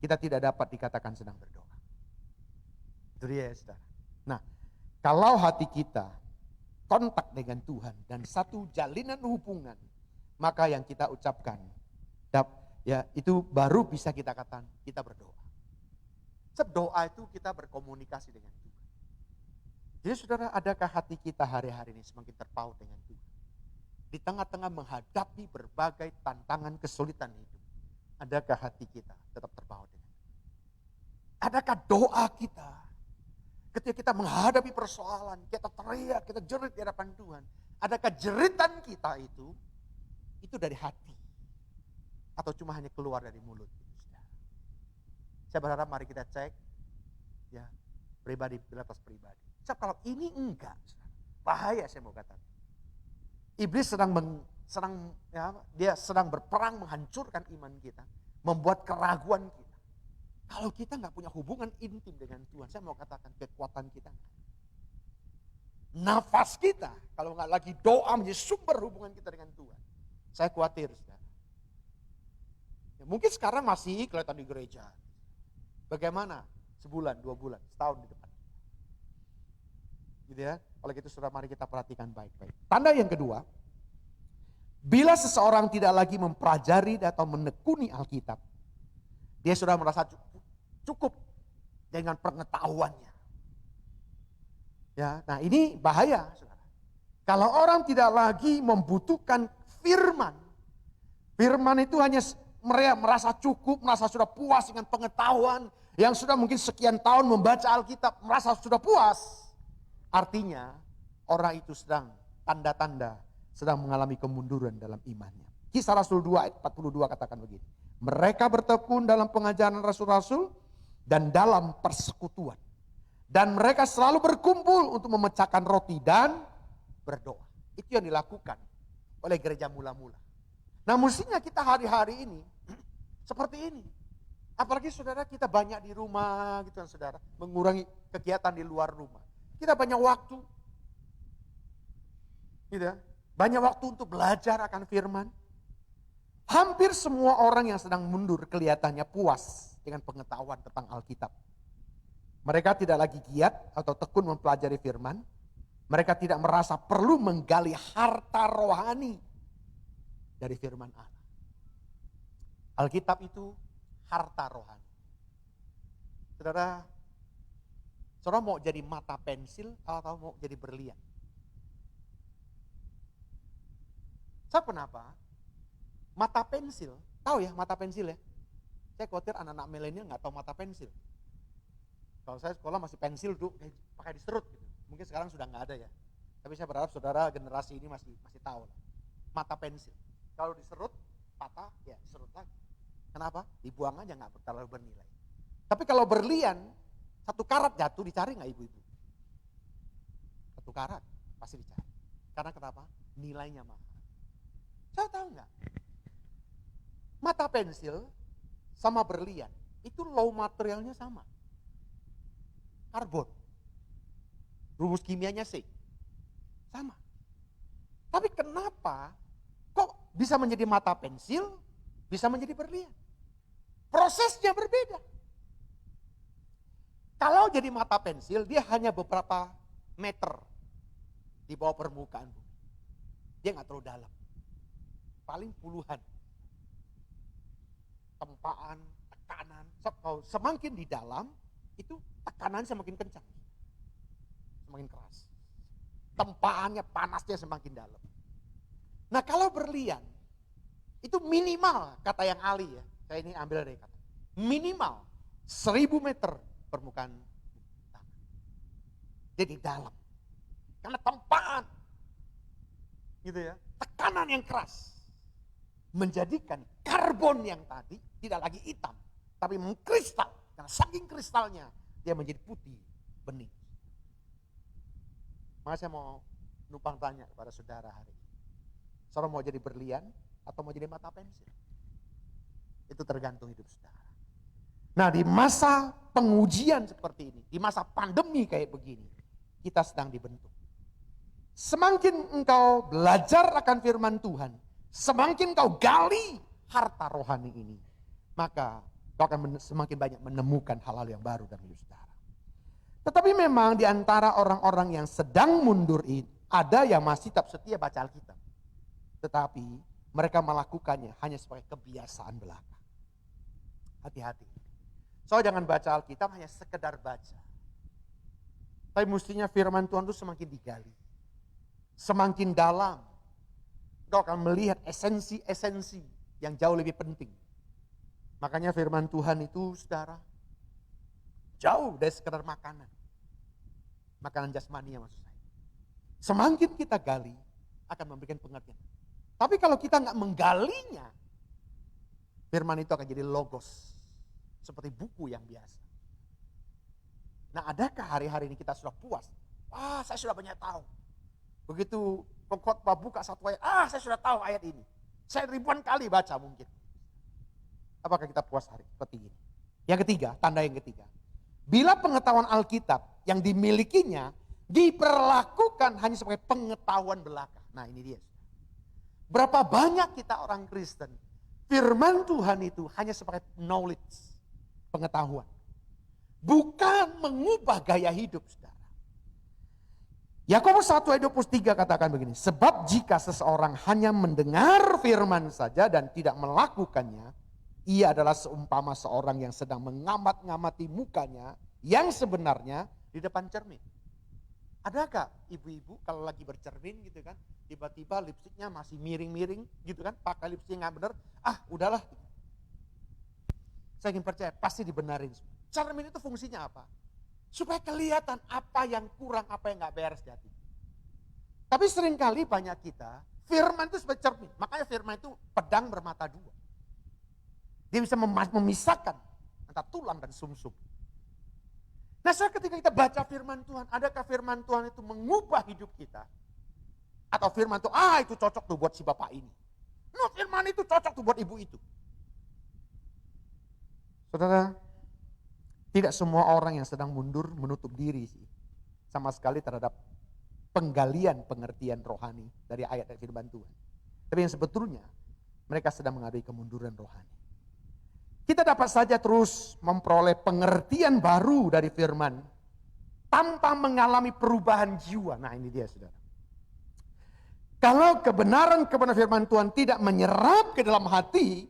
kita tidak dapat dikatakan sedang berdoa. Itu dia ya saudara. Nah, kalau hati kita kontak dengan Tuhan dan satu jalinan hubungan, maka yang kita ucapkan, ya itu baru bisa kita katakan kita berdoa. Sebab doa itu kita berkomunikasi dengan Tuhan. Jadi saudara, adakah hati kita hari-hari ini semakin terpaut dengan Tuhan? Di tengah-tengah menghadapi berbagai tantangan kesulitan hidup, adakah hati kita tetap terpaut dengan Tuhan? Adakah doa kita ketika kita menghadapi persoalan, kita teriak, kita jerit di hadapan Tuhan, adakah jeritan kita itu dari hati atau cuma hanya keluar dari mulut? Saya berharap mari kita cek ya pribadi atas pribadi. Sebab kalau ini enggak, bahaya saya mau katakan. Iblis dia sedang berperang menghancurkan iman kita, membuat keraguan kita. Kalau kita nggak punya hubungan intim dengan Tuhan, saya mau katakan kekuatan kita. Nafas kita, kalau nggak lagi doa menjadi sumber hubungan kita dengan Tuhan. Saya khawatir, saudara. Ya, mungkin sekarang masih kelihatan di gereja. Bagaimana? Sebulan, 2 bulan, setahun di depan. Gitu ya. Oleh itu saudara, mari kita perhatikan baik-baik. Tanda yang kedua, bila seseorang tidak lagi mempelajari atau menekuni Alkitab, dia sudah merasa cukup dengan pengetahuannya. Ya, nah ini bahaya, saudara. Kalau orang tidak lagi membutuhkan firman, firman itu hanya merasa cukup, merasa sudah puas dengan pengetahuan, yang sudah mungkin sekian tahun membaca Alkitab, merasa sudah puas. Artinya orang itu sedang tanda-tanda sedang mengalami kemunduran dalam imannya. Kisah Rasul 2 ayat 42 katakan begini. Mereka bertekun dalam pengajaran rasul-rasul dan dalam persekutuan. Dan mereka selalu berkumpul untuk memecahkan roti dan berdoa. Itu yang dilakukan oleh gereja mula-mula. Nah mestinya kita hari-hari ini seperti ini. Apalagi saudara kita banyak di rumah gitu kan saudara. Mengurangi kegiatan di luar rumah. Kita banyak waktu. Gitu ya. Banyak waktu untuk belajar akan firman. Hampir semua orang yang sedang mundur kelihatannya puas dengan pengetahuan tentang Alkitab. Mereka tidak lagi giat atau tekun mempelajari firman. Mereka tidak merasa perlu menggali harta rohani dari firman Allah. Alkitab itu harta rohani. Saudara mau jadi mata pensil atau mau jadi berlian? Saya kenapa? Mata pensil, tahu ya mata pensil ya? Saya khawatir anak-anak milenial nggak tahu mata pensil. Kalau saya sekolah masih pensil tuh pakai diserut gitu. Mungkin sekarang sudah nggak ada ya. Tapi saya berharap saudara generasi ini masih tahu lah. Mata pensil. Kalau diserut patah ya diserut lagi. Kenapa? Dibuang aja nggak terlalu bernilai. Tapi kalau berlian 1 karat jatuh dicari nggak ibu-ibu? 1 karat pasti dicari. Karena kenapa? Nilainya mahal. Saya tahu nggak? Mata pensil sama berlian itu low materialnya sama. Karbon. Rumus kimianya C. Sama. Tapi kenapa kok bisa menjadi mata pensil, bisa menjadi berlian? Prosesnya berbeda. Kalau jadi mata pensil, dia hanya beberapa meter di bawah permukaan bumi. Dia nggak terlalu dalam. Paling puluhan. Tempaan, tekanan. Semakin di dalam, itu tekanan semakin kencang. Semakin keras. Tempaannya, panasnya semakin dalam. Nah kalau berlian, itu minimal, kata yang ahli ya. Saya ini ambil dari kata. Minimal 1000 meter permukaan tanah. Jadi dalam. Karena tempaan. Gitu ya. Tekanan yang keras. Menjadikan karbon yang tadi tidak lagi hitam. Tapi mengkristal. Karena saking kristalnya dia menjadi putih, bening. Maka saya mau numpang tanya kepada saudara hari ini. Saudara mau jadi berlian atau mau jadi mata pensil? Itu tergantung hidup saudara. Nah di masa pengujian seperti ini, di masa pandemi kayak begini, kita sedang dibentuk. Semakin engkau belajar akan firman Tuhan, semakin kau gali harta rohani ini, maka kau akan semakin banyak menemukan hal-hal yang baru dalam hidup saudara. Tetapi memang di antara orang-orang yang sedang mundur ini, ada yang masih tetap setia baca Alkitab. Tetapi mereka melakukannya hanya sebagai kebiasaan belaka. Hati-hati. So jangan baca Alkitab hanya sekedar baca. Tapi mestinya firman Tuhan itu semakin digali. Semakin dalam. Kau akan melihat esensi-esensi yang jauh lebih penting. Makanya firman Tuhan itu saudara, jauh dari sekedar makanan. Makanan jasmani ya maksud saya. Semakin kita gali, akan memberikan pengertian. Tapi kalau kita nggak menggalinya, firman itu akan jadi logos. Seperti buku yang biasa. Nah adakah hari-hari ini kita sudah puas? Saya sudah banyak tahu. Begitu pengkhotbah buka 1 ayat, saya sudah tahu ayat ini. Saya ribuan kali baca mungkin. Apakah kita puas hari seperti ini? Yang ketiga, tanda yang ketiga. Bila pengetahuan Alkitab yang dimilikinya diperlakukan hanya sebagai pengetahuan belaka. Nah ini dia. Berapa banyak kita orang Kristen, firman Tuhan itu hanya sebagai knowledge, pengetahuan. Bukan mengubah gaya hidup, saudara. Yakobus 1 ayat 23 katakan begini, sebab jika seseorang hanya mendengar firman saja dan tidak melakukannya, ia adalah seumpama seorang yang sedang mengamat-ngamati mukanya yang sebenarnya di depan cermin. Adakah ibu-ibu kalau lagi bercermin gitu kan, tiba-tiba lipstiknya masih miring-miring gitu kan, pakai lipstik nggak benar, udahlah. Saya ingin percaya pasti dibenarin. Cermin itu fungsinya apa? Supaya kelihatan apa yang kurang, apa yang nggak beres di hati. Tapi seringkali banyak kita, firman itu sebagai cermin. Makanya firman itu pedang bermata dua. Dia bisa memisahkan antara tulang dan sumsum. Nah, ketika kita baca firman Tuhan, adakah firman Tuhan itu mengubah hidup kita? Atau firman itu, itu cocok tuh buat si bapak ini. No, firman itu cocok tuh buat ibu itu. Saudara, tidak semua orang yang sedang mundur menutup diri sih. Sama sekali terhadap penggalian pengertian rohani dari ayat firman Tuhan. Tapi yang sebetulnya mereka sedang mengalami kemunduran rohani. Kita dapat saja terus memperoleh pengertian baru dari firman tanpa mengalami perubahan jiwa. Nah ini dia saudara. Kalau kebenaran firman Tuhan tidak menyerap ke dalam hati,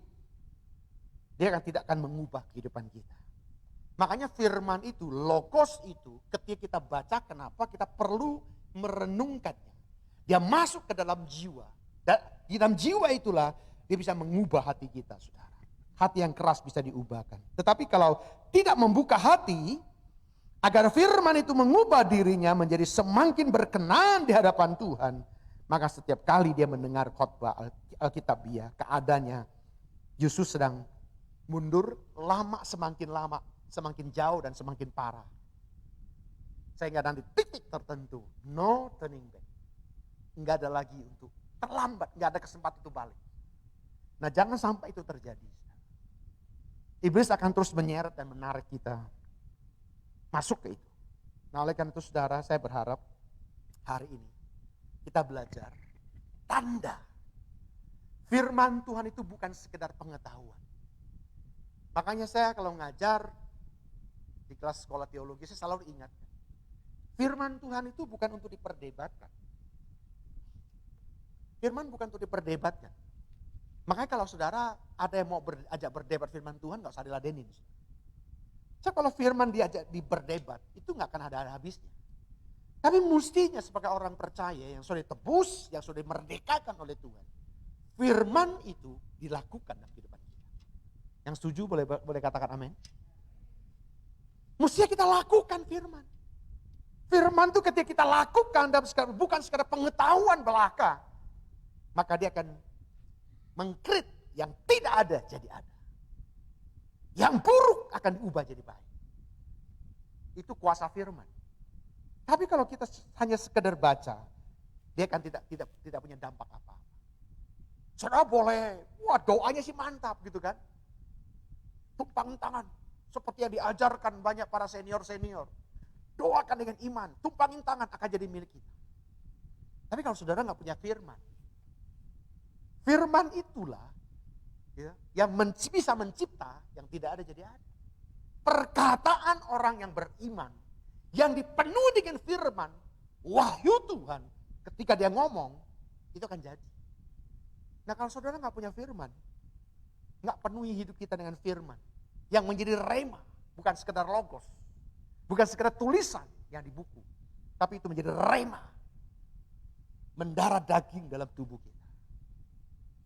dia tidak akan mengubah kehidupan kita. Makanya firman itu, logos itu, ketika kita baca, kenapa kita perlu merenungkannya. Dia masuk ke dalam jiwa. Dan di dalam jiwa itulah dia bisa mengubah hati kita saudara. Hati yang keras bisa diubahkan. Tetapi kalau tidak membuka hati, agar firman itu mengubah dirinya menjadi semakin berkenan di hadapan Tuhan, maka setiap kali dia mendengar khotbah Alkitabiah, keadaannya justru sedang mundur, semakin jauh dan semakin parah. Sehingga nanti titik tertentu, no turning back. Enggak ada lagi untuk terlambat, enggak ada kesempatan itu balik. Nah jangan sampai itu terjadi. Iblis akan terus menyeret dan menarik kita masuk ke itu. Nah oleh karena itu saudara, saya berharap hari ini kita belajar tanda. Firman Tuhan itu bukan sekedar pengetahuan. Makanya saya kalau ngajar di kelas sekolah teologi, saya selalu ingat. Firman Tuhan itu bukan untuk diperdebatkan. Firman bukan untuk diperdebatkan. Makanya kalau saudara ada yang mau ajak berdebat firman Tuhan, gak usah diladenin. So, kalau firman diajak berdebat, itu gak akan ada habisnya. Tapi mestinya sebagai orang percaya yang sudah ditebus, yang sudah dimerdekakan oleh Tuhan, firman itu dilakukan dalam kehidupan kita. Yang setuju boleh katakan amin. Mestinya kita lakukan firman. Firman itu ketika kita lakukan bukan sekadar pengetahuan belaka, maka dia akan mengkrit yang tidak ada jadi ada. Yang buruk akan diubah jadi baik. Itu kuasa firman. Tapi kalau kita hanya sekedar baca, dia akan tidak punya dampak apa-apa. Saudara boleh, doanya sih mantap gitu kan. Tumpang tangan, seperti yang diajarkan banyak para senior-senior. Doakan dengan iman, tumpangin tangan akan jadi milik kita. Tapi kalau saudara gak punya firman, firman itulah yang bisa mencipta yang tidak ada jadi ada. Perkataan orang yang beriman, yang dipenuhi dengan firman, wahyu Tuhan, ketika dia ngomong, itu akan jadi. Nah kalau saudara gak punya firman, gak penuhi hidup kita dengan firman, yang menjadi rema, bukan sekedar logos, bukan sekedar tulisan yang di buku, tapi itu menjadi rema, mendarah daging dalam tubuh kita.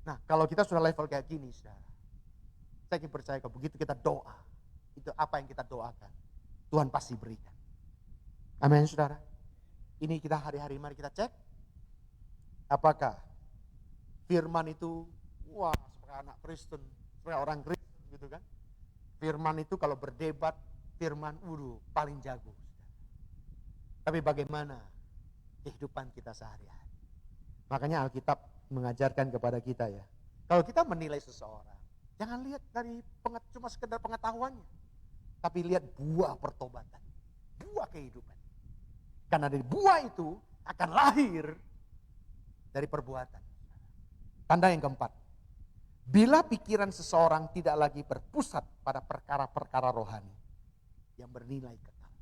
Nah kalau kita sudah level kayak gini saudara, saya ingin percaya kalau begitu kita doa, itu apa yang kita doakan, Tuhan pasti berikan. Amin saudara. Ini kita hari-hari mari kita cek, apakah firman itu, seperti anak Kristen, seperti orang Kristen gitu kan. Firman itu kalau berdebat, firman paling jago. Tapi bagaimana kehidupan kita sehari-hari? Makanya Alkitab mengajarkan kepada kita ya. Kalau kita menilai seseorang, jangan lihat dari cuma sekedar pengetahuannya. tapi lihat buah pertobatan, buah kehidupan. Karena dari buah itu akan lahir dari perbuatan. Tanda yang keempat, bila pikiran seseorang tidak lagi berpusat pada perkara-perkara rohani yang bernilai kekal.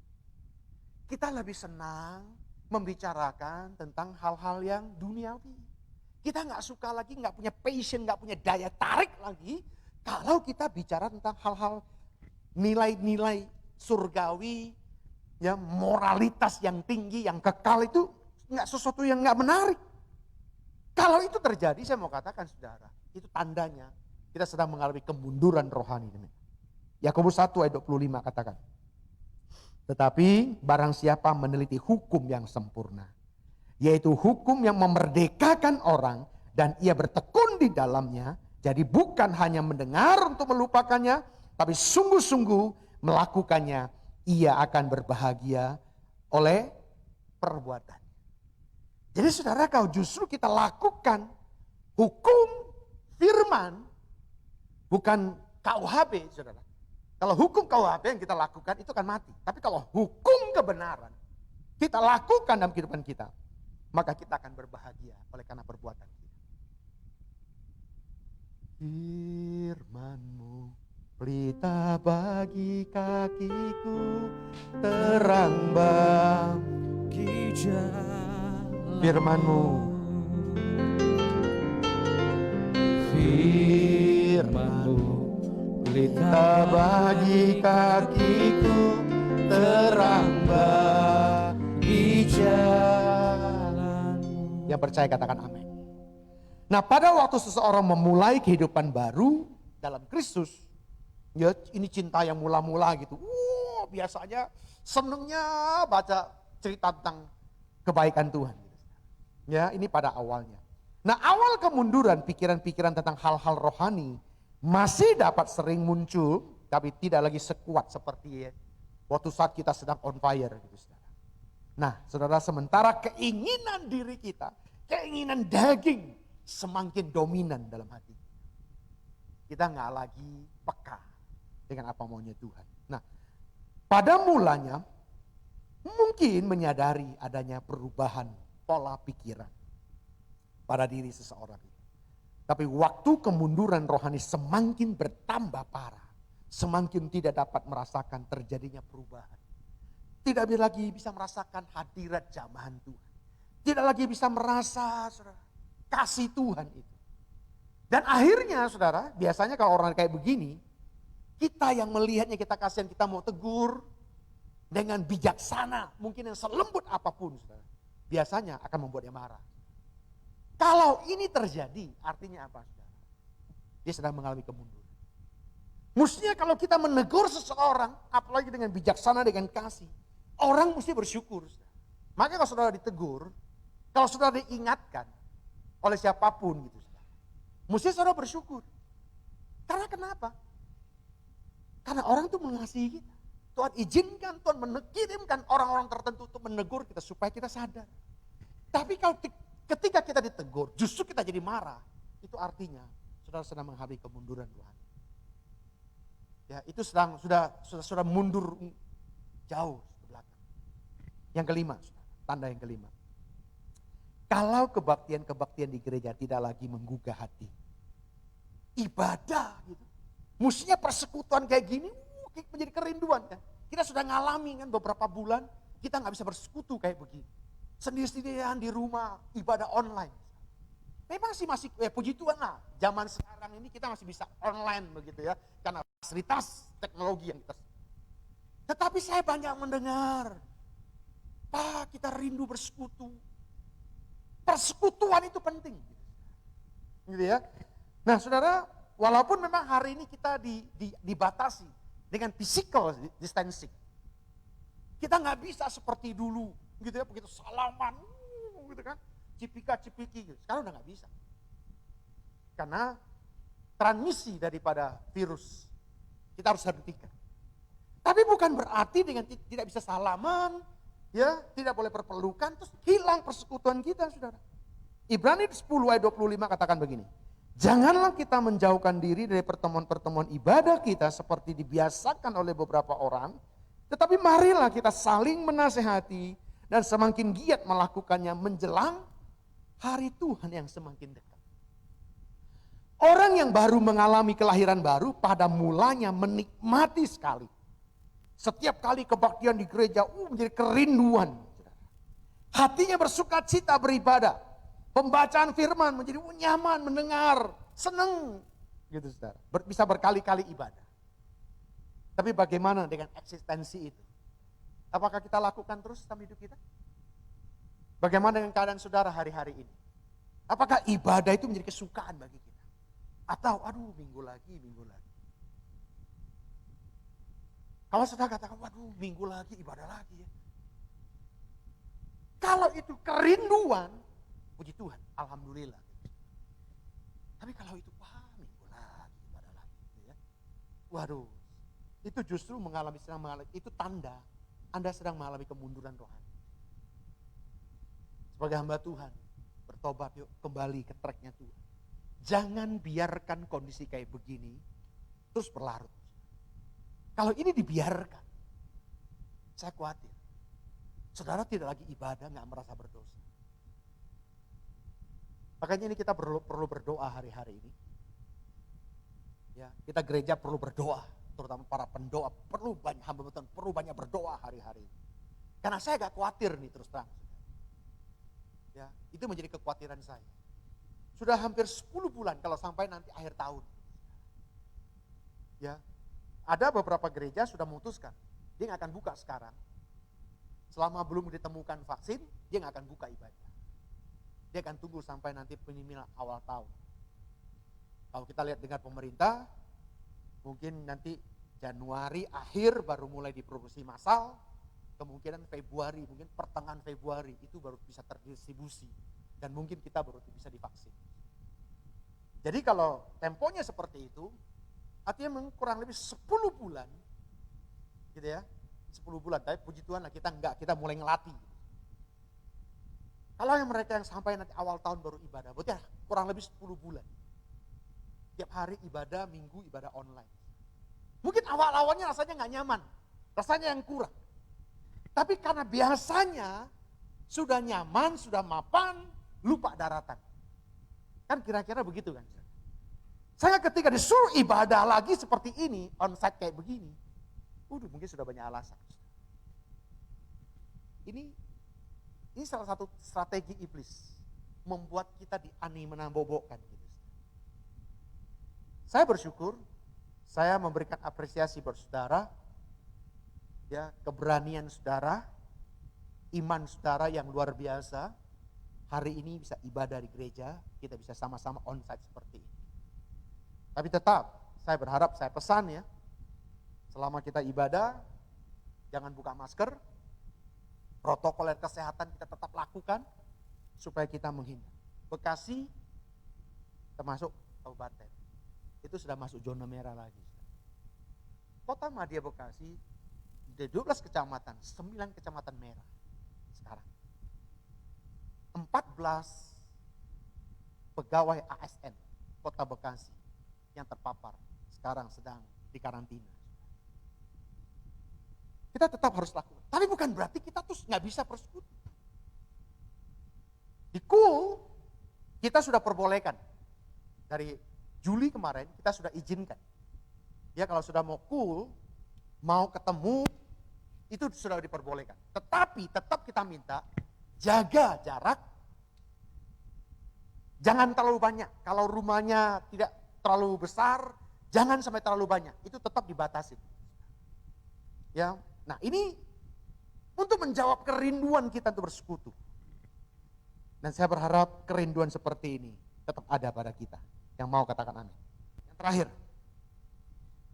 Kita lebih senang membicarakan tentang hal-hal yang duniawi. Kita nggak suka lagi, nggak punya passion, nggak punya daya tarik lagi kalau kita bicara tentang hal-hal nilai-nilai surgawi, ya moralitas yang tinggi, yang kekal itu nggak sesuatu yang nggak menarik. Kalau itu terjadi, saya mau katakan saudara, itu tandanya kita sedang mengalami kemunduran rohani. Yakobus 1 ayat 25 katakan, tetapi barang siapa meneliti hukum yang sempurna, yaitu hukum yang memerdekakan orang dan ia bertekun di dalamnya, jadi bukan hanya mendengar untuk melupakannya, tapi sungguh-sungguh melakukannya, ia akan berbahagia oleh perbuatan. Jadi saudara, kalau justru kita lakukan hukum firman, bukan KUHP saudara. Kalau hukum KUHP yang kita lakukan itu kan mati. Tapi kalau hukum kebenaran kita lakukan dalam kehidupan kita, maka kita akan berbahagia oleh karena perbuatan kita. Firman-Mu pelita bagi kakiku, terang bagi jalan. Firman-Mu, Firman-Mu pelita bagi kakiku, terang bagi jalan. Yang percaya katakan amin. Nah, pada waktu seseorang memulai kehidupan baru dalam Kristus, ya ini cinta yang mula-mula gitu. Biasanya senengnya baca cerita tentang kebaikan Tuhan. Ya, ini pada awalnya. Nah, awal kemunduran pikiran-pikiran tentang hal-hal rohani masih dapat sering muncul, tapi tidak lagi sekuat seperti waktu saat kita sedang on fire gitu, saudara. Nah, saudara, sementara keinginan diri kita, keinginan daging semakin dominan dalam hati. Kita nggak lagi peka dengan apa maunya Tuhan. Nah, pada mulanya mungkin menyadari adanya perubahan pola pikiran pada diri seseorang. Tapi waktu kemunduran rohani semakin bertambah parah, semakin tidak dapat merasakan terjadinya perubahan. Tidak lagi bisa merasakan hadirat jamahan Tuhan. Tidak lagi bisa merasa, saudara, kasih Tuhan itu. Dan akhirnya, saudara, biasanya kalau orang kayak begini, kita yang melihatnya, kita kasihan, kita mau tegur dengan bijaksana, mungkin yang selembut apapun, saudara, biasanya akan membuat dia marah. Kalau ini terjadi, artinya apa, saudara? Dia sedang mengalami kemunduran. Mestinya kalau kita menegur seseorang, apalagi dengan bijaksana, dengan kasih, orang mesti bersyukur, saudara. Makanya kalau saudara ditegur, kalau saudara diingatkan oleh siapapun gitu, saudara, mesti saudara bersyukur. Karena kenapa? Karena orang itu mengasihi kita. Tuhan izinkan, Tuhan mengirimkan orang-orang tertentu untuk menegur kita supaya kita sadar. Tapi kalau ketika kita ditegur, justru kita jadi marah, itu artinya saudara sedang menghadapi kemunduran Tuhan. Ya, itu sudah mundur jauh ke belakang. Yang kelima, tanda yang kelima. Kalau kebaktian-kebaktian di gereja tidak lagi menggugah hati. Ibadah gitu. Mestinya persekutuan kayak gini menjadi kerinduan kan. Kita sudah ngalami kan beberapa bulan, kita nggak bisa bersekutu kayak begini. Sendiri-sendirian di rumah, ibadah online. Memang sih masih, puji Tuhan lah, zaman sekarang ini kita masih bisa online begitu ya. Karena fasilitas teknologi yang kita. Tetapi saya banyak mendengar, Pak, kita rindu bersekutu. Persekutuan itu penting. Gitu ya. Nah saudara, walaupun memang hari ini kita dibatasi dengan physical distancing. Kita nggak bisa seperti dulu, gitu ya, begitu salaman, gitu kan, cipika-cipiki, gitu. Sekarang udah nggak bisa. Karena transmisi daripada virus, kita harus hentikan. Tapi bukan berarti dengan tidak bisa salaman, ya, tidak boleh berpelukan, terus hilang persekutuan kita, saudara. Ibrani 10 ayat 25 katakan begini. Janganlah kita menjauhkan diri dari pertemuan-pertemuan ibadah kita seperti dibiasakan oleh beberapa orang. Tetapi marilah kita saling menasehati dan semakin giat melakukannya menjelang hari Tuhan yang semakin dekat. Orang yang baru mengalami kelahiran baru pada mulanya menikmati sekali. Setiap kali kebaktian di gereja menjadi kerinduan. Hatinya bersuka cita beribadah. Pembacaan firman menjadi nyaman mendengar, senang. Gitu saudara, bisa berkali-kali ibadah. Tapi bagaimana dengan eksistensi itu? Apakah kita lakukan terus dalam hidup kita? Bagaimana dengan keadaan saudara hari-hari ini? Apakah ibadah itu menjadi kesukaan bagi kita? Atau aduh minggu lagi. Kalau saudara katakan waduh minggu lagi ibadah lagi ya. Kalau itu kerinduan, puji Tuhan, alhamdulillah. Tapi kalau itu minggu lagi ibadah lagi ya. Waduh, itu justru sedang mengalami, itu tanda Anda sedang mengalami kemunduran rohani. Sebagai hamba Tuhan, bertobat yuk, kembali ke tracknya Tuhan. Jangan biarkan kondisi kayak begini terus berlarut. Kalau ini dibiarkan, saya khawatir. Saudara tidak lagi ibadah, gak merasa berdosa. Makanya ini kita perlu berdoa hari-hari ini. Ya, kita gereja perlu berdoa. Terutama para pendoa, perlu banyak hamba Tuhan, perlu banyak berdoa hari-hari ini. Karena saya agak khawatir nih terus terang. Ya, itu menjadi kekhawatiran saya. Sudah hampir 10 bulan kalau sampai nanti akhir tahun. Ya, ada beberapa gereja sudah memutuskan, dia nggak akan buka sekarang. Selama belum ditemukan vaksin, dia nggak akan buka ibadah. Dia akan tunggu sampai nanti minimal awal tahun. Kalau kita lihat dengan pemerintah, mungkin nanti Januari akhir baru mulai diproduksi massal, kemungkinan Februari, mungkin pertengahan Februari itu baru bisa terdistribusi dan mungkin kita baru bisa divaksin. Jadi kalau temponya seperti itu, artinya kurang lebih 10 bulan, gitu ya, 10 bulan. Tapi puji Tuhan lah kita mulai ngelatih. Kalau yang mereka yang sampai nanti awal tahun baru ibadah, berarti kurang lebih 10 bulan. Tiap hari ibadah, minggu ibadah online. Mungkin awal-awalnya rasanya gak nyaman, rasanya yang kurang. Tapi karena biasanya sudah nyaman, sudah mapan, lupa daratan. Kan kira-kira begitu kan. Saya ketika disuruh ibadah lagi seperti ini, onsite kayak begini, mungkin sudah banyak alasan. Ini salah satu strategi iblis, membuat kita menambobokkan. Gitu. Saya bersyukur, saya memberikan apresiasi buat saudara, ya, keberanian saudara, iman saudara yang luar biasa. Hari ini bisa ibadah di gereja, kita bisa sama-sama onsite seperti ini. Tapi tetap, saya berharap, saya pesan ya, selama kita ibadah, jangan buka masker, protokol kesehatan kita tetap lakukan, supaya kita menghindar. Bekasi, termasuk kabupaten, itu sudah masuk zona merah lagi. Kota Madya Bekasi, dari 12 kecamatan, 9 kecamatan merah sekarang. 14 pegawai ASN Kota Bekasi yang terpapar sekarang sedang dikarantina. Kita tetap harus lakukan. Tapi bukan berarti kita terus nggak bisa persekutu. Di KUL kita sudah perbolehkan. Dari Juli kemarin kita sudah izinkan. Ya kalau sudah mau KUL, mau ketemu, itu sudah diperbolehkan. Tetapi tetap kita minta jaga jarak. Jangan terlalu banyak. Kalau rumahnya tidak terlalu besar, jangan sampai terlalu banyak. Itu tetap dibatasi. Ya, nah ini untuk menjawab kerinduan kita untuk bersekutu. Dan saya berharap kerinduan seperti ini tetap ada pada kita. Yang mau katakan amin. Yang terakhir,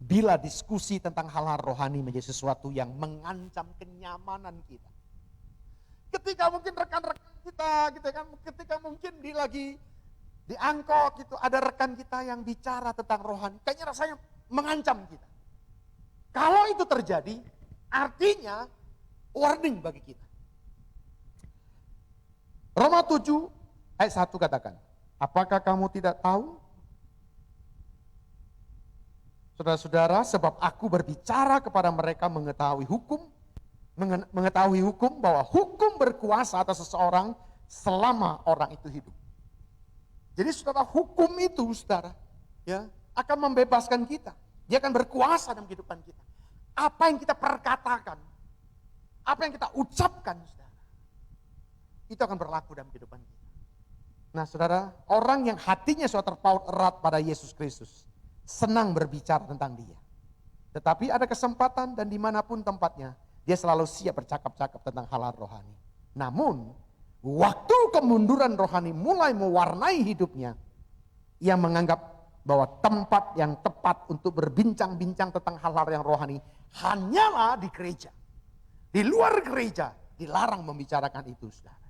bila diskusi tentang hal-hal rohani menjadi sesuatu yang mengancam kenyamanan kita. Ketika mungkin rekan-rekan kita gitu kan, ketika mungkin lagi diangkut gitu, ada rekan kita yang bicara tentang rohani, kayaknya rasanya mengancam kita. Kalau itu terjadi, artinya warning bagi kita. Roma 7 ayat 1 katakan, apakah kamu tidak tahu Saudara-saudara, sebab aku berbicara kepada mereka mengetahui hukum bahwa hukum berkuasa atas seseorang selama orang itu hidup. Jadi saudara, hukum itu saudara ya akan membebaskan kita. Dia akan berkuasa dalam kehidupan kita. Apa yang kita perkatakan, apa yang kita ucapkan saudara, itu akan berlaku dalam kehidupan kita. Nah saudara, orang yang hatinya sudah terpaut erat pada Yesus Kristus senang berbicara tentang dia. Tetapi ada kesempatan dan dimanapun tempatnya, dia selalu siap bercakap-cakap tentang hal-hal rohani. Namun, waktu kemunduran rohani mulai mewarnai hidupnya, ia menganggap bahwa tempat yang tepat untuk berbincang-bincang tentang hal-hal yang rohani hanyalah di gereja. Di luar gereja, dilarang membicarakan itu, saudara.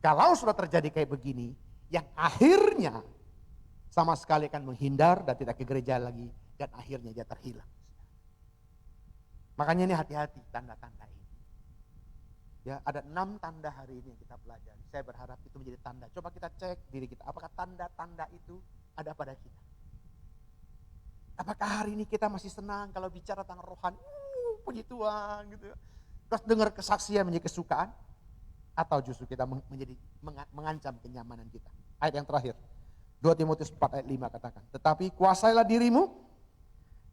Kalau sudah terjadi kayak begini, yang akhirnya sama sekali akan menghindar dan tidak ke gereja lagi, dan akhirnya dia terhilang. Makanya ini hati-hati tanda-tanda ini. Ya, ada 6 tanda hari ini yang kita pelajari. Saya berharap itu menjadi tanda. Coba kita cek diri kita, apakah tanda-tanda itu ada pada kita? Apakah hari ini kita masih senang kalau bicara tentang rohani? Puji Tuhan gitu. Terus dengar kesaksian menjadi kesukaan? Atau justru kita mengancam kenyamanan kita? Ayat yang terakhir. 2 Timotius 4 ayat 5 katakan, tetapi kuasailah dirimu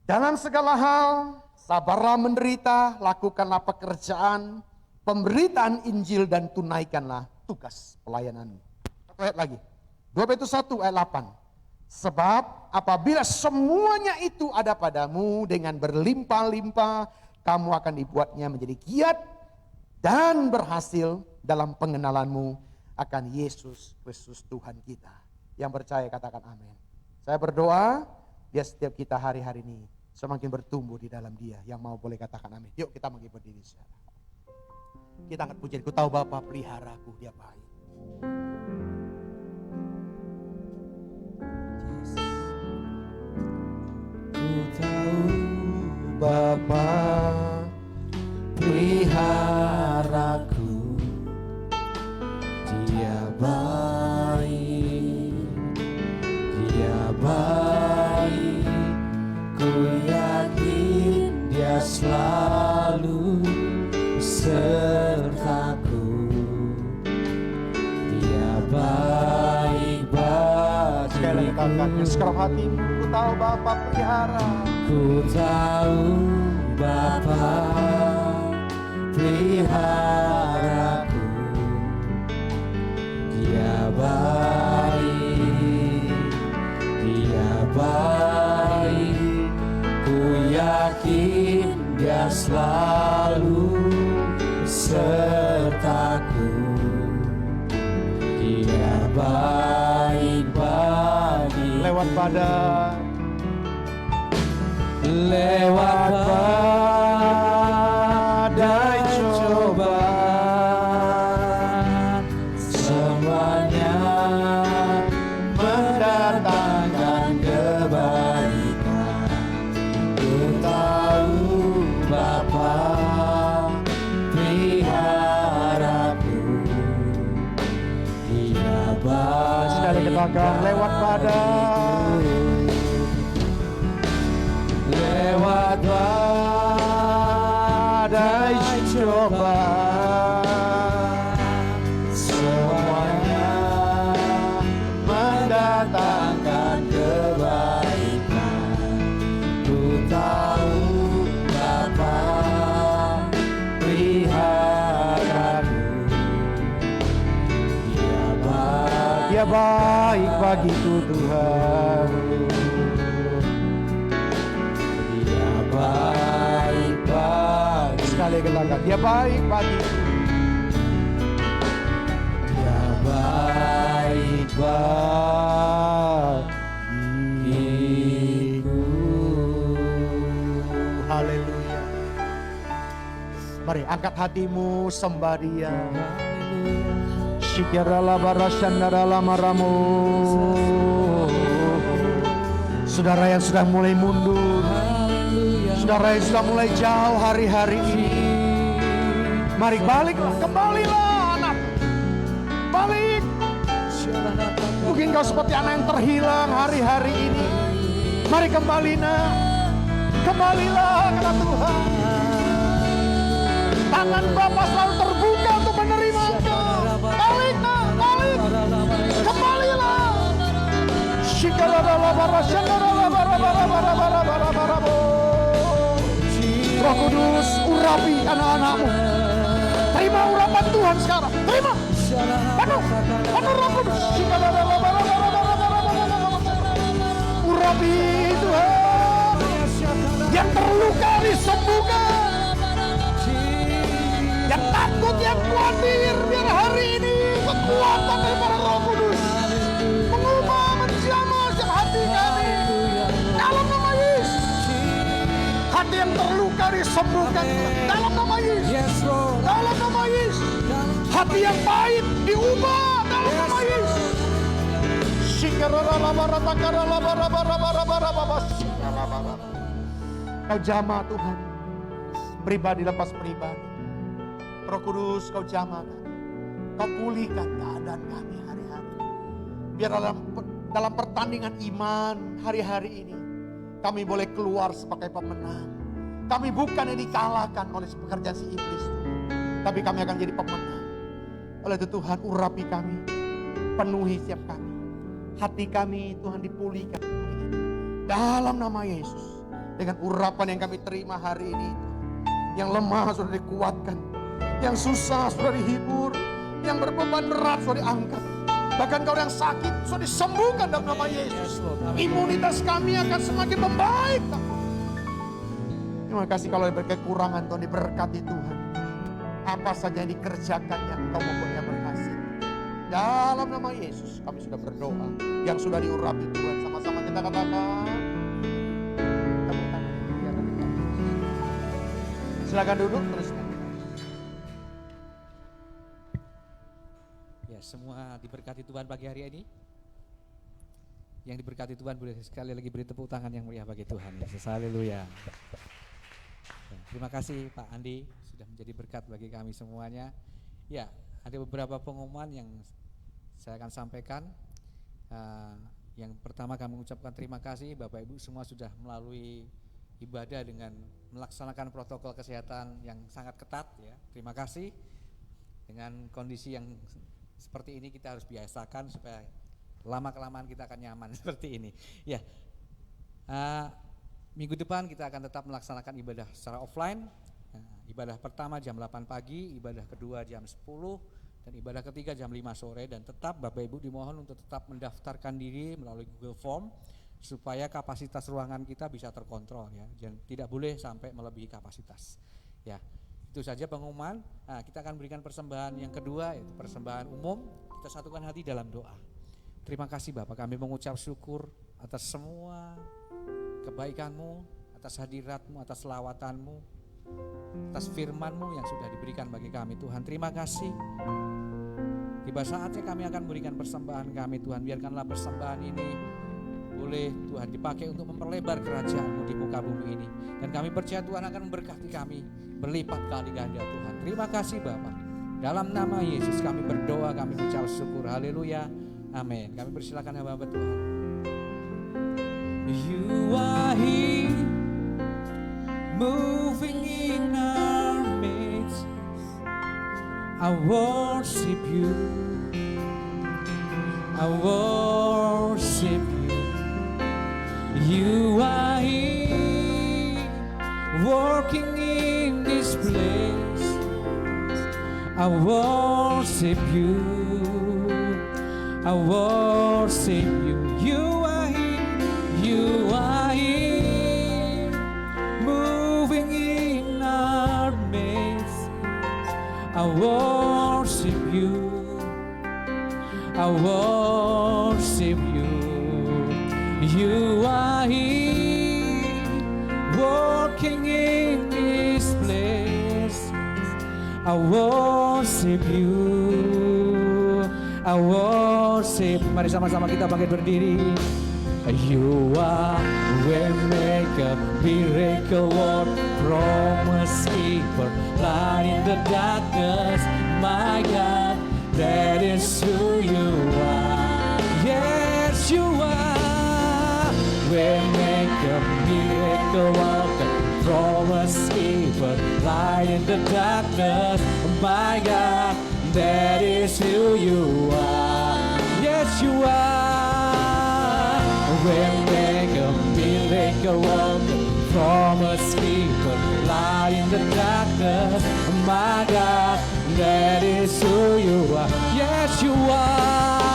dalam segala hal, sabarlah menderita, lakukanlah pekerjaan, pemberitaan Injil dan tunaikanlah tugas pelayananmu. Ayat lagi, 2 Petrus 1 ayat 8, sebab apabila semuanya itu ada padamu dengan berlimpah-limpah, kamu akan dibuatnya menjadi giat dan berhasil dalam pengenalanmu akan Yesus Kristus Tuhan kita. Yang percaya katakan amin. Saya berdoa biar setiap kita hari-hari ini semakin bertumbuh di dalam dia. Yang mau boleh katakan amin. Yuk kita bangkit berdiri. Kita angkat pujian. Ku tahu Bapa peliharaku, dia baik. Ku tahu Bapa peliharaku, dia baik. Baik, ku yakin dia selalu sertaku. Dia baik bagiku. Sekali katakan, sekarang hatimu, ku tahu Bapa pelihara. Ku tahu Bapa peliharaku. Dia baik. Baik, ku yakin dia selalu sertaku. Dia baik bagi lewat badai cobaan, semuanya mendatangkan kebaikan. Ku tahu Bapa peliharaku, dia baik. Sekali katakan lewat badai, lewat badai cobaan, semuanya mendatangkan kebaikan. Ku tahu Bapa peliharaku, dia baik bagiku Tuhan. Dia baik bagi. Sekali katakan, dia baik bagiku. Dia baik bagiku. Haleluya. Mari angkat hatimu, sembah dia. Syikirala barasyandarala maramu. Saudara yang sudah mulai mundur, saudara yang sudah mulai jauh hari-hari ini, mari baliklah, kembalilah anak, balik. Mungkin kau seperti anak yang terhilang hari-hari ini. Mari kembali nak, kembalilah kepada Tuhan. Tangan Bapa selalu terbuka untuk menerima engkau. Balik nak, balik. Kembalilah. Roh Kudus, urapi anak-anakmu. Terima urapan Tuhan sekarang. Terima. Penuh Roh Kudus. Urapi Tuhan. Yang terluka disembuhkan. Yang takut, yang khawatir, biar hari ini kekuatan daripada Roh Kudus mengubah, menjamah setiap hati kami. Dalam nama Yesus. Hati yang terluka disembuhkan dalam nama Yesus. Dalam nama Yesus. Hati yang pahit diubah dalam nama Yesus. Kau jamah Tuhan, pribadi lepas pribadi. Roh Kudus, kau jamahkan, kau pulihkan keadaan kami hari-hari. Biar dalam pertandingan iman hari-hari ini kami boleh keluar sebagai pemenang. Kami bukan yang dikalahkan oleh pekerjaan si iblis, tapi kami akan jadi pemenang. Oleh itu Tuhan, urapi kami, penuhi setiap kami. Hati kami Tuhan dipulihkan hari ini. Dalam nama Yesus, dengan urapan yang kami terima hari ini, yang lemah sudah dikuatkan, yang susah sudah dihibur, yang berbeban berat sudah diangkat. Bahkan kau yang sakit sudah disembuhkan dalam nama Yesus. Imunitas kami akan semakin membaik. Terima kasih kalau berkekurangan Tuhan, diberkati Tuhan. Apa saja yang dikerjakan yang kau membuatnya berhasil. Dalam nama Yesus kami sudah berdoa. Yang sudah diurapi Tuhan, sama-sama kita katakan. Tepuk tangan. Silakan duduk teruskan. Ya, semua diberkati Tuhan pagi hari ini. Yang diberkati Tuhan boleh sekali lagi beri tepuk tangan yang meriah bagi Tuhan. Yesus, haleluya. Ya, terima kasih Pak Andi sudah menjadi berkat bagi kami semuanya. Ya, ada beberapa pengumuman yang saya akan sampaikan. Yang pertama kami mengucapkan terima kasih Bapak Ibu semua sudah melalui ibadah dengan melaksanakan protokol kesehatan yang sangat ketat ya. Terima kasih. Dengan kondisi yang seperti ini kita harus biasakan supaya lama-kelamaan kita akan nyaman seperti ini. Ya, minggu depan kita akan tetap melaksanakan ibadah secara offline. Ibadah pertama jam 8 pagi, ibadah kedua jam 10, dan ibadah ketiga jam 5 sore. Dan tetap Bapak Ibu dimohon untuk tetap mendaftarkan diri melalui Google Form supaya kapasitas ruangan kita bisa terkontrol ya. Dan tidak boleh sampai melebihi kapasitas. Ya. Itu saja pengumuman. Nah, kita akan berikan persembahan yang kedua, yaitu persembahan umum. Kita satukan hati dalam doa. Terima kasih Bapak, kami mengucap syukur atas semua kebaikan-Mu, atas hadirat-Mu, atas lawatan-Mu, atas firman-Mu yang sudah diberikan bagi kami Tuhan. Terima kasih. Tiba saatnya kami akan berikan persembahan kami Tuhan. Biarkanlah persembahan ini boleh Tuhan dipakai untuk memperlebar kerajaan-Mu di muka bumi ini. Dan kami percaya Tuhan akan memberkati kami berlipat kali ganda Tuhan. Terima kasih Bapak. Dalam nama Yesus kami berdoa, kami mengucap syukur. Haleluya. Amin. Kami persilakan hamba Tuhan. You are here, moving in our midst. I worship you. I worship you. You are here, working in this place. I worship you. I worship you. You are here. You are here, moving in our midst. I worship you. I worship you. You are here, working in this place. I worship you. I worship. Mari sama-sama kita bangkit berdiri. You are waymaker, miracle worker, promise keeper, light in the darkness. My God, that is who you are. Yes, you are. Waymaker, miracle worker, promise keeper, light in the darkness. My God, that is who you are. Yes, you are. Waymaker, miracle worker, promise keeper, light in the darkness. My God, that is who you are. Yes, you are.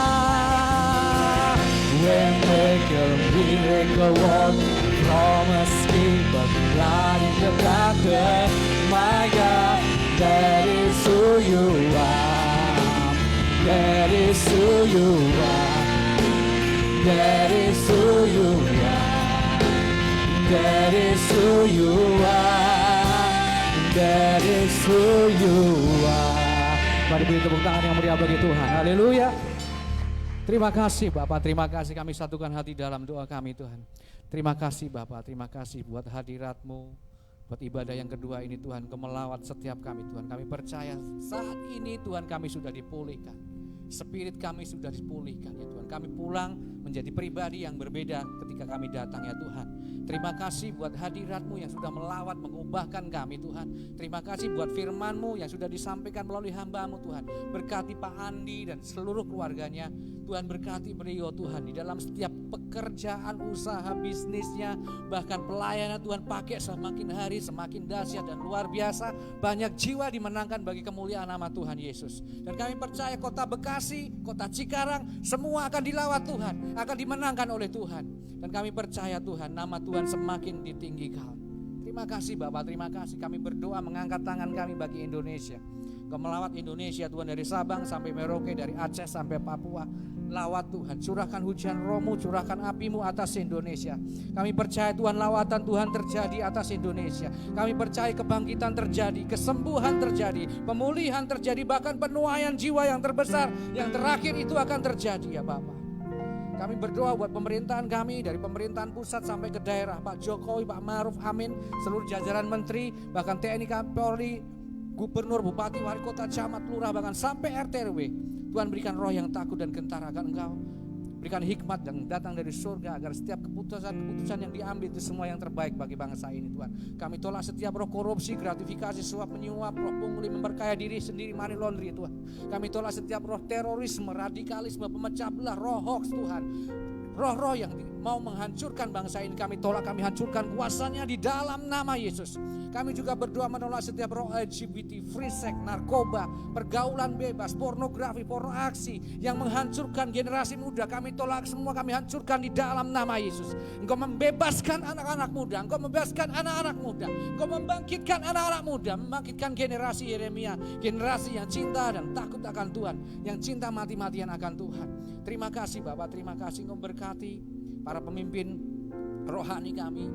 Waymaker, miracle worker, promise keeper, light in the darkness. My God, that is who you are. That is who you are. That is who you are. That is who you are. That is who you are. Mari beri tepuk tangan yang meriah bagi Tuhan. Haleluya. Terima kasih Bapak, terima kasih kami satukan hati dalam doa kami Tuhan. Terima kasih Bapak, terima kasih buat hadirat-Mu, buat ibadah yang kedua ini Tuhan, Kau melawat setiap kami Tuhan. Kami percaya saat ini Tuhan kami sudah dipulihkan. Spirit kami sudah dipulihkan ya Tuhan. Kami pulang menjadi pribadi yang berbeda ketika kami datang ya Tuhan. Terima kasih buat hadirat-Mu yang sudah melawat, mengubahkan kami Tuhan. Terima kasih buat firman-Mu yang sudah disampaikan melalui hamba-Mu Tuhan. Berkati Pak Andi dan seluruh keluarganya. Tuhan berkati beliau Tuhan di dalam setiap pekerjaan, usaha, bisnisnya, bahkan pelayanan Tuhan pakai semakin hari semakin dahsyat dan luar biasa. Banyak jiwa dimenangkan bagi kemuliaan nama Tuhan Yesus. Dan kami percaya kota Bekasi, kota Cikarang, semua akan dilawat Tuhan, akan dimenangkan oleh Tuhan. Dan kami percaya Tuhan, nama Tuhan semakin ditinggikan. Terima kasih Bapak, terima kasih. Kami berdoa mengangkat tangan kami bagi Indonesia. Kau melawat Indonesia Tuhan, dari Sabang sampai Merauke, dari Aceh sampai Papua. Lawat Tuhan, curahkan hujan rohmu, curahkan apimu atas Indonesia. Kami percaya Tuhan, lawatan Tuhan terjadi atas Indonesia. Kami percaya kebangkitan terjadi, kesembuhan terjadi, pemulihan terjadi, bahkan penuaian jiwa yang terbesar, yang terakhir itu akan terjadi ya Bapak. Kami berdoa buat pemerintahan kami, dari pemerintahan pusat sampai ke daerah, Pak Jokowi, Pak Ma'ruf Amin, seluruh jajaran menteri, bahkan TNI, Polri, gubernur, bupati, wali kota, camat, lurah, bahkan sampai RT/RW. Tuhan berikan roh yang takut dan gentar akan Engkau. Berikan hikmat yang datang dari surga agar setiap keputusan yang diambil itu semua yang terbaik bagi bangsa ini Tuhan. Kami tolak setiap roh korupsi, gratifikasi, suap menyuap, roh pungli, memperkaya diri sendiri, money laundry Tuhan. Kami tolak setiap roh terorisme, radikalisme, pemecah belah, roh hoax Tuhan. Roh-roh yang mau menghancurkan bangsa ini kami tolak, kami hancurkan kuasanya di dalam nama Yesus. Kami juga berdoa menolak setiap roh LGBT, free sex, narkoba, pergaulan bebas, pornografi, porno aksi yang menghancurkan generasi muda. Kami tolak semua, kami hancurkan di dalam nama Yesus. Engkau membebaskan anak-anak muda, Engkau membebaskan anak-anak muda, Engkau membangkitkan anak-anak muda, membangkitkan generasi Yeremia, generasi yang cinta dan takut akan Tuhan, yang cinta mati-matian akan Tuhan. Terima kasih Bapak, terima kasih Engkau berkati para pemimpin rohani kami.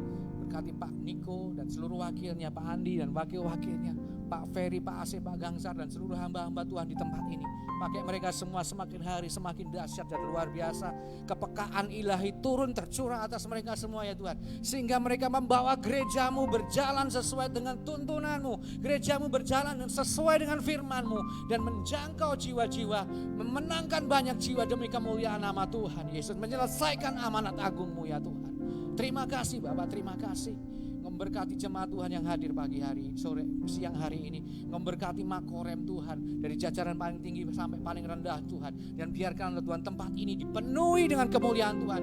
Berkati Pak Niko dan seluruh wakilnya, Pak Andi dan wakil-wakilnya, Pak Ferry, Pak Asep, Pak Gangsar dan seluruh hamba-hamba Tuhan di tempat ini. Pakai mereka semua semakin hari semakin dahsyat dan luar biasa. Kepekaan ilahi turun tercurah atas mereka semua ya Tuhan. Sehingga mereka membawa gerejamu berjalan sesuai dengan tuntunanmu. Gerejamu berjalan sesuai dengan firmanmu. Dan menjangkau jiwa-jiwa, memenangkan banyak jiwa demi kemuliaan nama Tuhan Yesus. Menyelesaikan amanat agungmu ya Tuhan. Terima kasih Bapak, terima kasih. Memberkati jemaat Tuhan yang hadir pagi hari, sore, siang hari ini. Memberkati makorem Tuhan, dari jajaran paling tinggi sampai paling rendah Tuhan. Dan biarkanlah Tuhan tempat ini dipenuhi dengan kemuliaan Tuhan.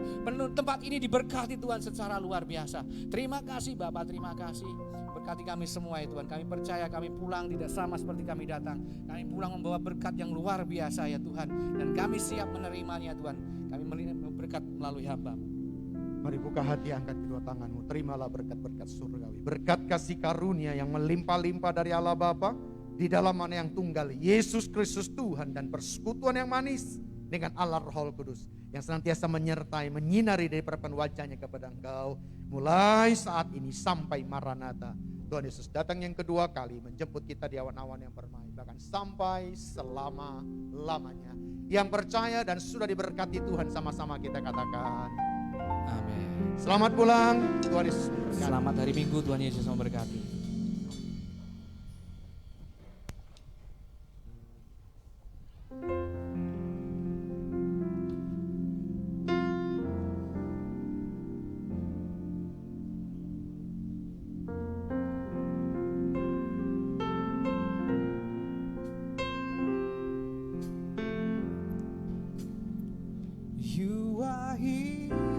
Tempat ini diberkati Tuhan secara luar biasa. Terima kasih Bapak, terima kasih. Berkati kami semua ya Tuhan. Kami percaya kami pulang tidak sama seperti kami datang. Kami pulang membawa berkat yang luar biasa ya Tuhan. Dan kami siap menerimanya Tuhan. Kami menerima berkat melalui hamba-Mu. Mari buka hati, angkat kedua tanganmu. Terimalah berkat-berkat surgawi. Berkat kasih karunia yang melimpah-limpah dari Allah Bapa di dalam mana yang tunggal, Yesus Kristus Tuhan, dan persekutuan yang manis dengan Allah Roh Kudus yang senantiasa menyertai, menyinari dari perpan wajahnya kepada engkau mulai saat ini sampai Maranatha. Tuhan Yesus datang yang kedua kali menjemput kita di awan-awan yang permai, bahkan sampai selama-lamanya. Yang percaya dan sudah diberkati Tuhan, sama-sama kita katakan Amin. selamat pulang, Tuhan Yesus memberkati. Selamat hari Minggu, Tuhan Yesus memberkati. You are here.